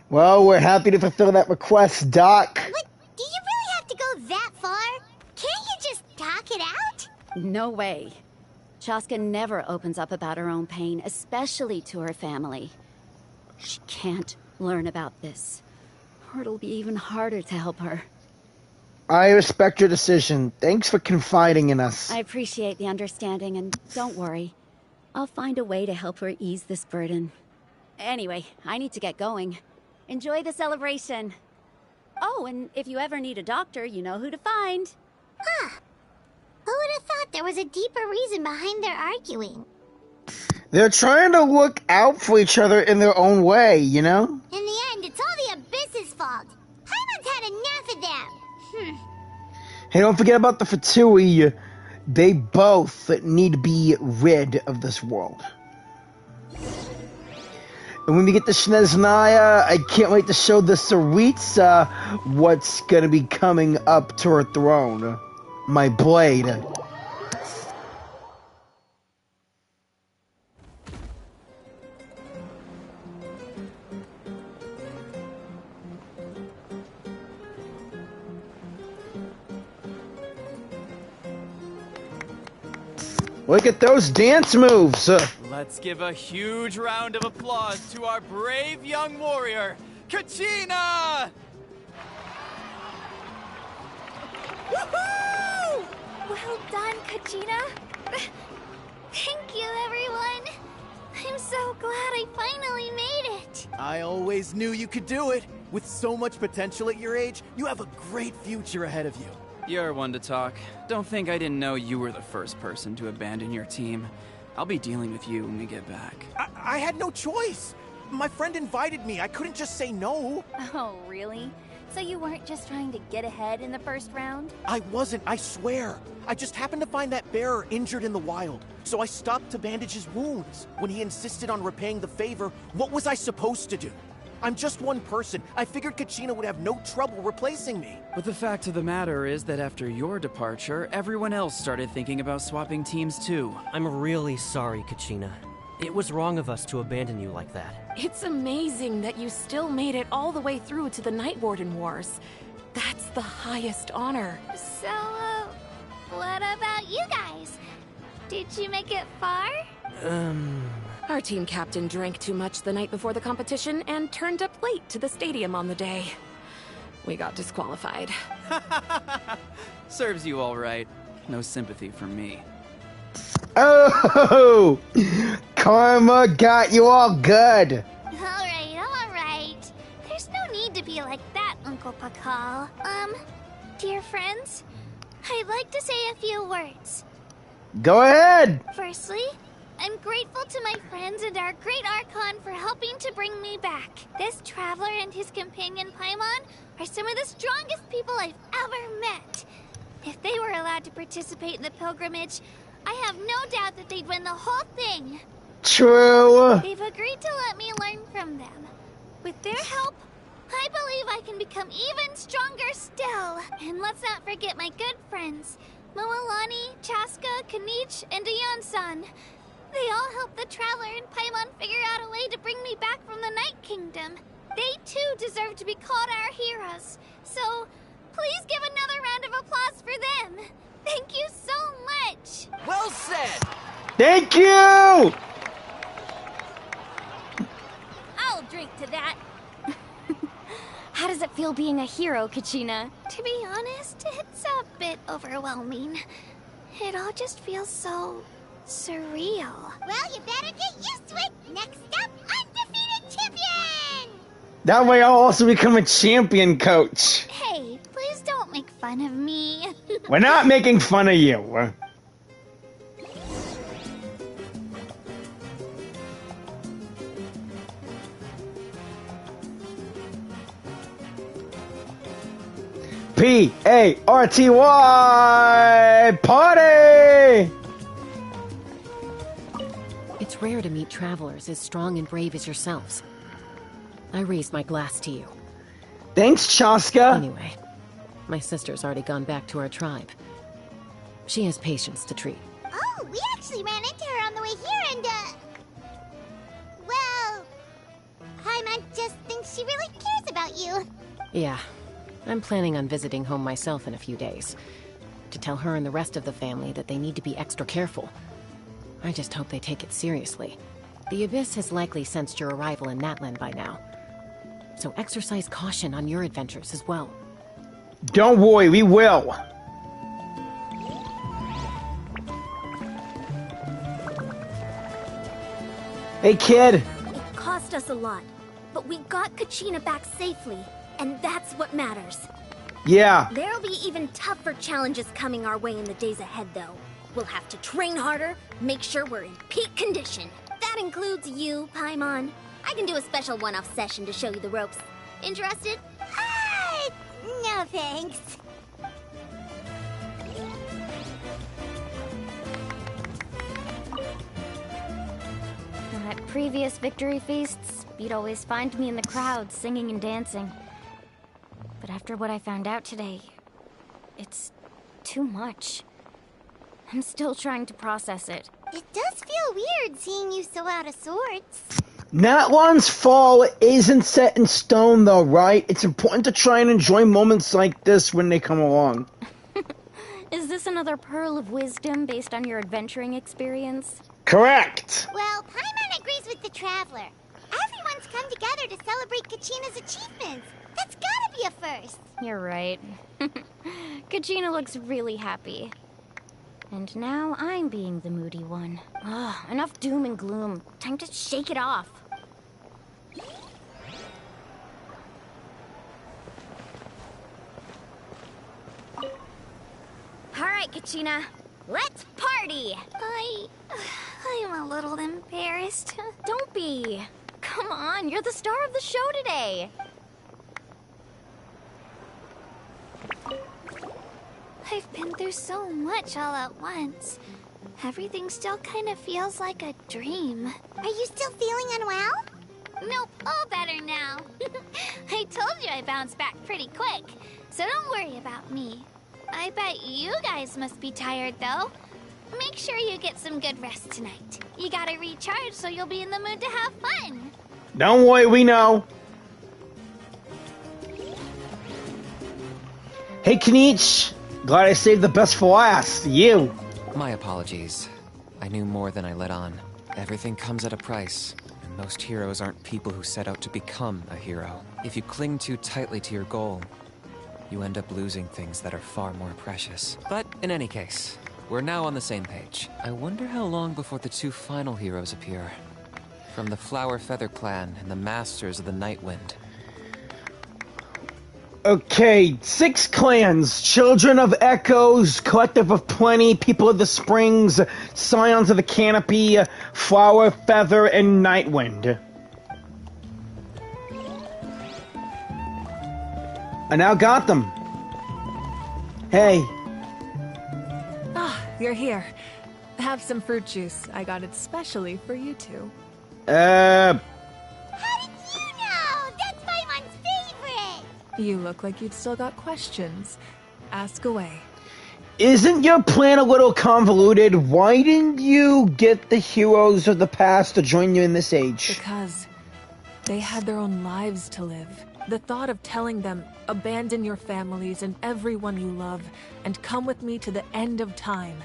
[SPEAKER 1] Well, we're happy to fulfill that request, Doc.
[SPEAKER 6] What? Do you really have to go that far? Can't you just talk it out?
[SPEAKER 9] No way. Chaska never opens up about her own pain, especially to her family. She can't learn about this, or it'll be even harder to help her.
[SPEAKER 1] I respect your decision. Thanks for confiding in us.
[SPEAKER 9] I appreciate the understanding, and don't worry. I'll find a way to help her ease this burden. Anyway, I need to get going. Enjoy the celebration. Oh, and if you ever need a doctor, you know who to find.
[SPEAKER 6] Huh. Who would have thought there was a deeper reason behind their arguing?
[SPEAKER 1] They're trying to look out for each other in their own way, you know?
[SPEAKER 6] In the end, it's all the Abyss's fault. Paimon's had enough of them.
[SPEAKER 1] Hey, don't forget about the Fatui. They both need to be rid of this world. And when we get to Sneznaya, I can't wait to show the Saritsa what's going to be coming up to her throne. My blade. Look at those dance moves!
[SPEAKER 20] Let's give a huge round of applause to our brave young warrior, Kachina!
[SPEAKER 5] Woohoo! Well done, Kachina. Thank you, everyone. I'm so glad I finally made it.
[SPEAKER 21] I always knew you could do it. With so much potential at your age, you have a great future ahead of you.
[SPEAKER 20] You're one to talk. Don't think I didn't know you were the first person to abandon your team. I'll be dealing with you when we get back.
[SPEAKER 21] I had no choice. My friend invited me. I couldn't just say no.
[SPEAKER 9] Oh, really? So you weren't just trying to get ahead in the first round?
[SPEAKER 21] I wasn't, I swear. I just happened to find that bearer injured in the wild, so I stopped to bandage his wounds. When he insisted on repaying the favor, what was I supposed to do? I'm just one person. I figured Kachina would have no trouble replacing me.
[SPEAKER 20] But the fact of the matter is that after your departure, everyone else started thinking about swapping teams too.
[SPEAKER 3] I'm really sorry, Kachina. It was wrong of us to abandon you like that.
[SPEAKER 10] It's amazing that you still made it all the way through to the Night Warden Wars. That's the highest honor.
[SPEAKER 6] So, what about you guys? Did you make it far?
[SPEAKER 10] Our team captain drank too much the night before the competition and turned up late to the stadium on the day. We got disqualified.
[SPEAKER 20] Serves you all right. No sympathy from me.
[SPEAKER 1] Oh! Karma got you all good!
[SPEAKER 6] Alright. There's no need to be like that, Uncle Pakal. Dear friends, I'd like to say a few words.
[SPEAKER 1] Go ahead!
[SPEAKER 6] Firstly, I'm grateful to my friends and our great Archon for helping to bring me back. This traveler and his companion Paimon are some of the strongest people I've ever met. If they were allowed to participate in the pilgrimage, I have no doubt that they'd win the whole thing.
[SPEAKER 1] True.
[SPEAKER 6] They've agreed to let me learn from them. With their help, I believe I can become even stronger still. And let's not forget my good friends, Moalani, Chaska, Kanich, and Ayan-san. They all helped the Traveler and Paimon figure out a way to bring me back from the Night Kingdom. They too deserve to be called our heroes. So, please give another round of applause for them. Thank you so much.
[SPEAKER 21] Well said.
[SPEAKER 1] Thank you!
[SPEAKER 5] I'll drink to that. How does it feel being a hero, Kachina?
[SPEAKER 6] To be honest, it's a bit overwhelming. It all just feels so surreal. Well, you better get used to it. Next up, undefeated champion!
[SPEAKER 1] That way I'll also become a champion coach.
[SPEAKER 6] Hey, please don't make fun of me.
[SPEAKER 1] We're not making fun of you. P-A-R-T-Y! Party!
[SPEAKER 2] It's rare to meet travelers as strong and brave as yourselves. I raised my glass to you.
[SPEAKER 1] Thanks, Chaska.
[SPEAKER 2] Anyway, my sister's already gone back to our tribe. She has patients to treat.
[SPEAKER 6] Oh, we actually ran into her on the way here and, well, Paimon just thinks she really cares about you.
[SPEAKER 2] Yeah, I'm planning on visiting home myself in a few days. To tell her and the rest of the family that they need to be extra careful. I just hope they take it seriously. The Abyss has likely sensed your arrival in Natlan by now. So exercise caution on your adventures as well.
[SPEAKER 1] Don't worry, we will. Hey, kid.
[SPEAKER 11] It cost us a lot, but we got Kachina back safely. and that's what matters.
[SPEAKER 1] Yeah.
[SPEAKER 11] There'll be even tougher challenges coming our way in the days ahead, though. We'll have to train harder, make sure we're in peak condition. That includes you, Paimon. I can do a special one-off session to show you the ropes. Interested?
[SPEAKER 6] No thanks.
[SPEAKER 5] At previous victory feasts, you'd always find me in the crowd singing and dancing. But after what I found out today, it's too much. I'm still trying to process it.
[SPEAKER 6] It does feel weird seeing you so out of sorts.
[SPEAKER 1] Natlan's fall isn't set in stone, though, right? It's important to try and enjoy moments like this when they come along.
[SPEAKER 5] Is this another pearl of wisdom based on your adventuring experience?
[SPEAKER 1] Correct!
[SPEAKER 6] Well, Paimon agrees with the Traveler. Everyone's come together to celebrate Kachina's achievements. That's gotta be a first.
[SPEAKER 5] You're right. Kachina looks really happy. And now I'm being the moody one. Enough doom and gloom. Time to shake it off. Alright, Kachina. Let's party!
[SPEAKER 6] I'm a little embarrassed.
[SPEAKER 5] Don't be. Come on, you're the star of the show today.
[SPEAKER 6] I've been through so much all at once. Everything still kind of feels like a dream. Are you still feeling unwell? Nope, all better now. I told you I bounced back pretty quick, so don't worry about me. I bet you guys must be tired, though. Make sure you get some good rest tonight. You gotta recharge so you'll be in the mood to have fun.
[SPEAKER 1] Don't worry, we know. Hey, Kniech. Glad I saved the best for last. You.
[SPEAKER 4] My apologies. I knew more than I let on. Everything comes at a price, and most heroes aren't people who set out to become a hero. If you cling too tightly to your goal, you end up losing things that are far more precious. But in any case, we're now on the same page. I wonder how long before the two final heroes appear. From the Flower Feather Clan and the Masters of the Night Wind.
[SPEAKER 1] Okay, 6 clans. Children of Echoes, Collective of Plenty, People of the Springs, Scions of the Canopy, Flower Feather, and Nightwind. I now got them. Hey.
[SPEAKER 10] You're here. Have some fruit juice. I got it specially for you two.
[SPEAKER 6] How did you know? That's Paimon's favorite!
[SPEAKER 10] You look like you've still got questions. Ask away.
[SPEAKER 1] Isn't your plan a little convoluted? Why didn't you get the heroes of the past to join you in this age?
[SPEAKER 10] Because they had their own lives to live. The thought of telling them, abandon your families and everyone you love, and come with me to the end of time,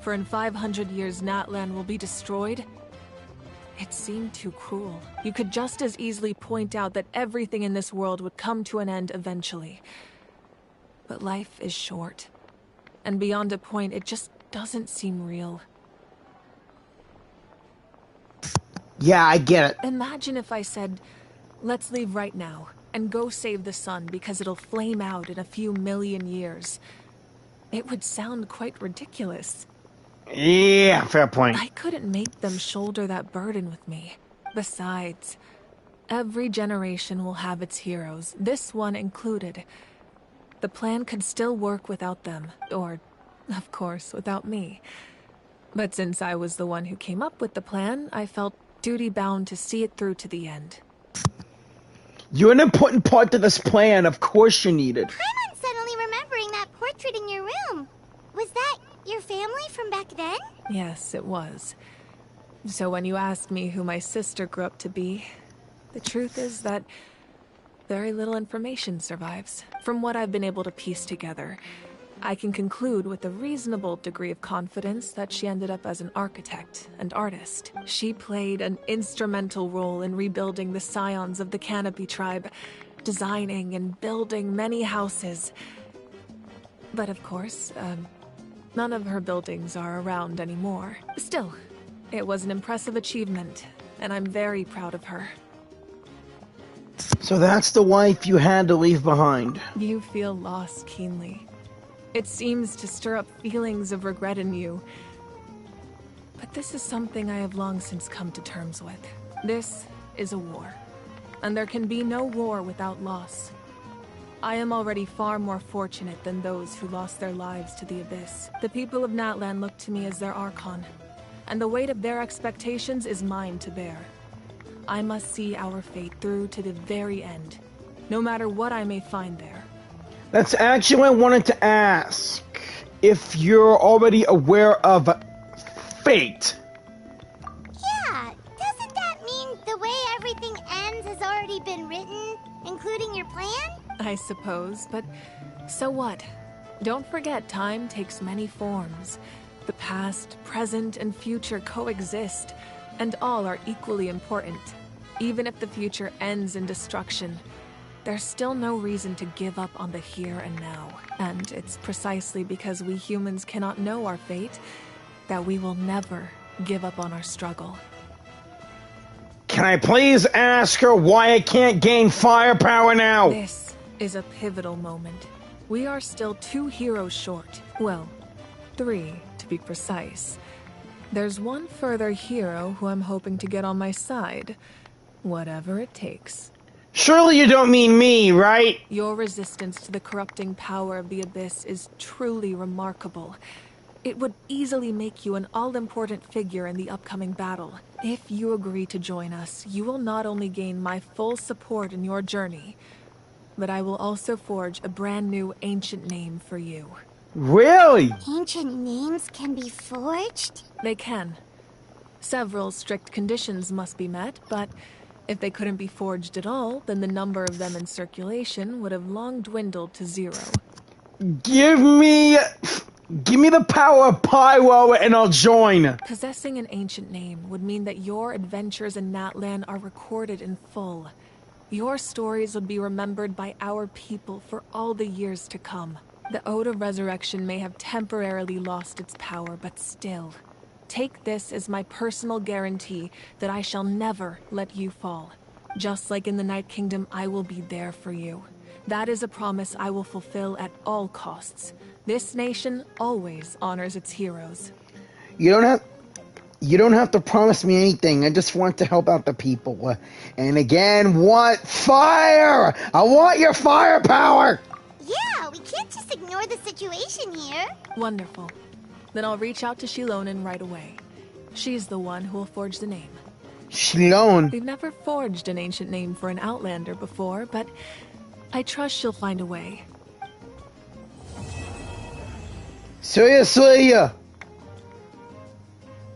[SPEAKER 10] for in 500 years Natlan will be destroyed, it seemed too cruel. You could just as easily point out that everything in this world would come to an end eventually. But life is short, and beyond a point, it just doesn't seem real.
[SPEAKER 1] Yeah, I get it.
[SPEAKER 10] Imagine if I said, let's leave right now, and go save the sun because it'll flame out in a few million years. It would sound quite ridiculous.
[SPEAKER 1] Yeah, fair point.
[SPEAKER 10] I couldn't make them shoulder that burden with me. Besides, every generation will have its heroes, this one included. The plan could still work without them, or, of course, without me. But since I was the one who came up with the plan, I felt duty-bound to see it through to the end.
[SPEAKER 1] You're an important part to this plan, of course you need it.
[SPEAKER 6] Paimon's suddenly remembering that portrait in your room. Was that your family from back then?
[SPEAKER 10] Yes, it was. So when you asked me who my sister grew up to be, the truth is that very little information survives. From what I've been able to piece together, I can conclude with a reasonable degree of confidence that she ended up as an architect and artist. She played an instrumental role in rebuilding the Scions of the Canopy tribe, designing and building many houses. But of course, none of her buildings are around anymore. Still, it was an impressive achievement, and I'm very proud of her.
[SPEAKER 1] So that's the wife you had to leave behind.
[SPEAKER 10] You feel loss keenly. It seems to stir up feelings of regret in you. But this is something I have long since come to terms with. This is a war. And there can be no war without loss. I am already far more fortunate than those who lost their lives to the Abyss. The people of Natlan look to me as their Archon, and the weight of their expectations is mine to bear. I must see our fate through to the very end, no matter what I may find there.
[SPEAKER 1] That's actually what I wanted to ask. If you're already aware of fate.
[SPEAKER 6] Yeah, doesn't that mean the way everything ends has already been written, including your plan?
[SPEAKER 10] I suppose, but so what? Don't forget, time takes many forms. The past, present, and future coexist, and all are equally important. Even if the future ends in destruction, there's still no reason to give up on the here and now. And it's precisely because we humans cannot know our fate that we will never give up on our struggle.
[SPEAKER 1] Can I please ask her why I can't gain firepower now?
[SPEAKER 10] This is a pivotal moment. We are still 2 heroes short. Well, 3 to be precise. There's one further hero who I'm hoping to get on my side. Whatever it takes.
[SPEAKER 1] Surely you don't mean me, right?
[SPEAKER 10] Your resistance to the corrupting power of the Abyss is truly remarkable. It would easily make you an all-important figure in the upcoming battle. If you agree to join us, you will not only gain my full support in your journey, but I will also forge a brand new ancient name for you.
[SPEAKER 1] Really?
[SPEAKER 6] Ancient names can be forged?
[SPEAKER 10] They can. Several strict conditions must be met, but if they couldn't be forged at all, then the number of them in circulation would have long dwindled to 0.
[SPEAKER 1] Give me the power of Pyro and I'll join.
[SPEAKER 10] Possessing an ancient name would mean that your adventures in Natlan are recorded in full. Your stories would be remembered by our people for all the years to come. The Ode of Resurrection may have temporarily lost its power, but still, take this as my personal guarantee that I shall never let you fall. Just like in the Night Kingdom, I will be there for you. That is a promise I will fulfill at all costs. This nation always honors its heroes.
[SPEAKER 1] You don't have to promise me anything. I just want to help out the people. And again, want fire! I want your firepower!
[SPEAKER 6] Yeah, we can't just ignore the situation here.
[SPEAKER 10] Wonderful. Then I'll reach out to Shilonen right away. She's the one who will forge the name.
[SPEAKER 1] Shilonen?
[SPEAKER 10] We've never forged an ancient name for an Outlander before, but I trust she'll find a way.
[SPEAKER 1] Seriously?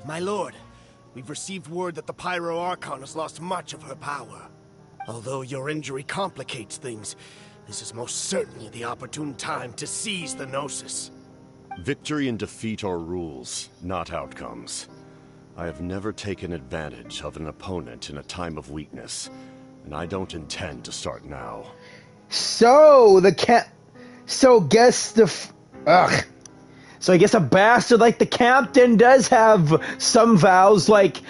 [SPEAKER 21] My lord, we've received word that the Pyro Archon has lost much of her power. Although your injury complicates things, this is most certainly the opportune time to seize the Gnosis.
[SPEAKER 8] Victory and defeat are rules, not outcomes. I have never taken advantage of an opponent in a time of weakness, and I don't intend to start now.
[SPEAKER 1] So, So I guess a bastard like the captain does have some vows, like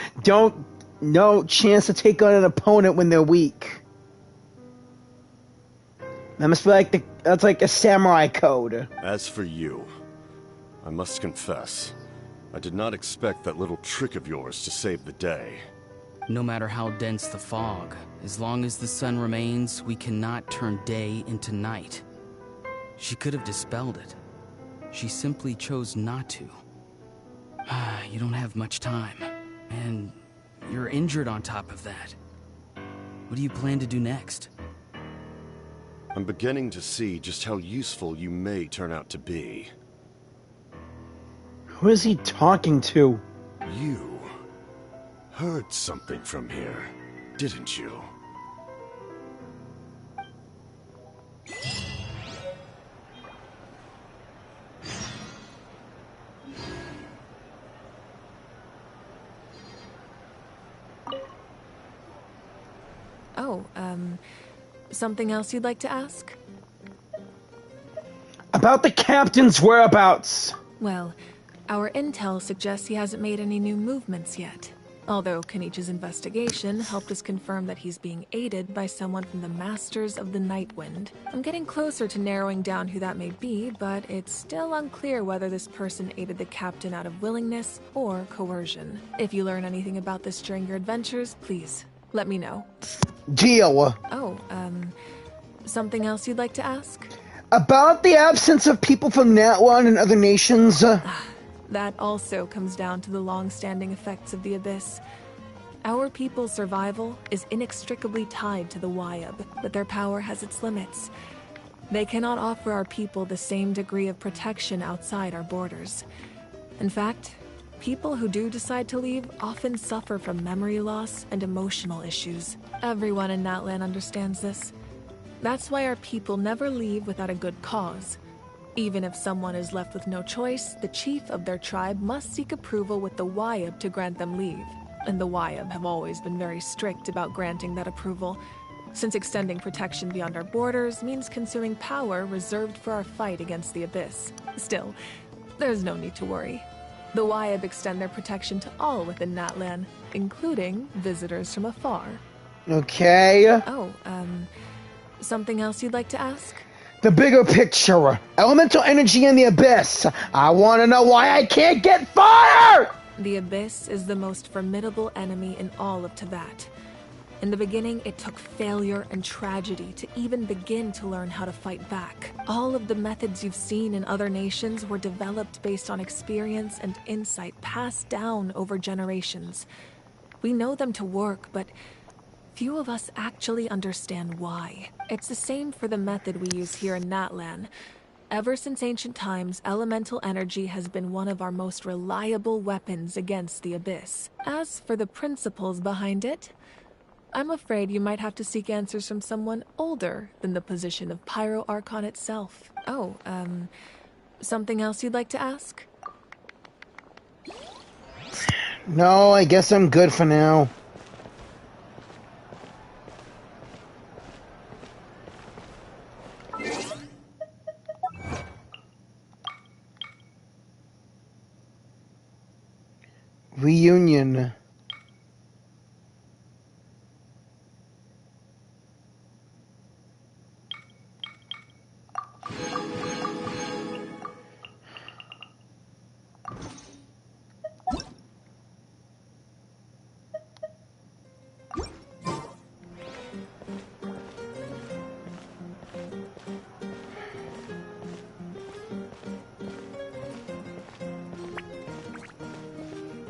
[SPEAKER 1] no chance to take on an opponent when they're weak. That must be that's like a samurai code.
[SPEAKER 8] As for you, I must confess, I did not expect that little trick of yours to save the day.
[SPEAKER 22] No matter how dense the fog, as long as the sun remains, we cannot turn day into night. She could have dispelled it. She simply chose not to. You don't have much time. And you're injured on top of that. What do you plan to do next?
[SPEAKER 8] I'm beginning to see just how useful you may turn out to be.
[SPEAKER 1] Who is he talking to?
[SPEAKER 8] You heard something from here, didn't you?
[SPEAKER 10] Oh, something else you'd like to ask?
[SPEAKER 1] About the captain's whereabouts.
[SPEAKER 10] Well, our intel suggests he hasn't made any new movements yet. Although Kenichi's investigation helped us confirm that he's being aided by someone from the Masters of the Nightwind. I'm getting closer to narrowing down who that may be, but it's still unclear whether this person aided the captain out of willingness or coercion. If you learn anything about this during your adventures, please let me know.
[SPEAKER 1] Deal.
[SPEAKER 10] Oh, something else you'd like to ask?
[SPEAKER 1] About the absence of people from Natlan and other nations.
[SPEAKER 10] That also comes down to the long-standing effects of the Abyss. Our people's survival is inextricably tied to the Wyab, but their power has its limits. They cannot offer our people the same degree of protection outside our borders. In fact, people who do decide to leave often suffer from memory loss and emotional issues. Everyone in Natlan understands this. That's why our people never leave without a good cause. Even if someone is left with no choice, the chief of their tribe must seek approval with the Wyab to grant them leave. And the Wyab have always been very strict about granting that approval, since extending protection beyond our borders means consuming power reserved for our fight against the Abyss. Still, there's no need to worry. The Wyab extend their protection to all within Natlan, including visitors from afar.
[SPEAKER 1] Okay.
[SPEAKER 10] Oh, something else you'd like to ask?
[SPEAKER 1] The bigger picture. Elemental energy in the Abyss. I want to know why I can't get fire!
[SPEAKER 10] The Abyss is the most formidable enemy in all of Teyvat. In the beginning, it took failure and tragedy to even begin to learn how to fight back. All of the methods you've seen in other nations were developed based on experience and insight passed down over generations. We know them to work, but few of us actually understand why. It's the same for the method we use here in Natlan. Ever since ancient times, elemental energy has been one of our most reliable weapons against the Abyss. As for the principles behind it, I'm afraid you might have to seek answers from someone older than the position of Pyro Archon itself. Oh, something else you'd like to ask?
[SPEAKER 1] No, I guess I'm good for now. Reunion.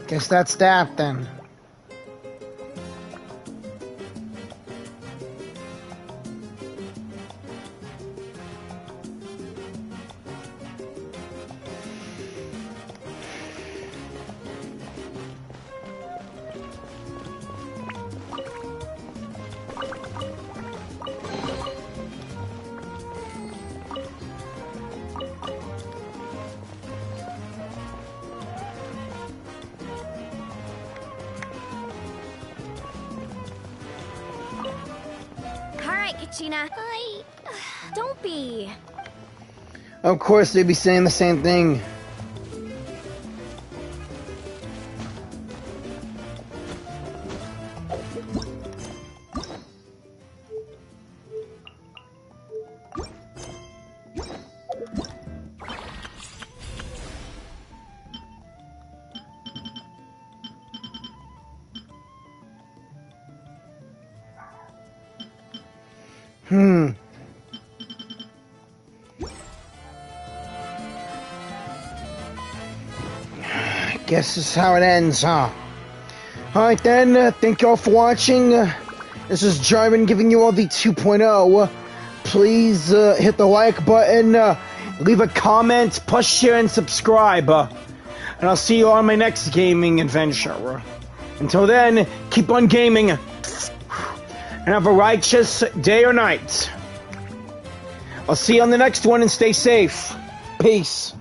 [SPEAKER 1] Guess that's that then.
[SPEAKER 11] Gina. Don't be.
[SPEAKER 1] Of course, they'd be saying the same thing. Guess this is how it ends, huh? Alright then, thank you all for watching. This is Jyran giving you all the 2.0. Please hit the like button, leave a comment, plus share and subscribe. And I'll see you on my next gaming adventure. Until then, keep on gaming. And have a righteous day or night. I'll see you on the next one and stay safe. Peace.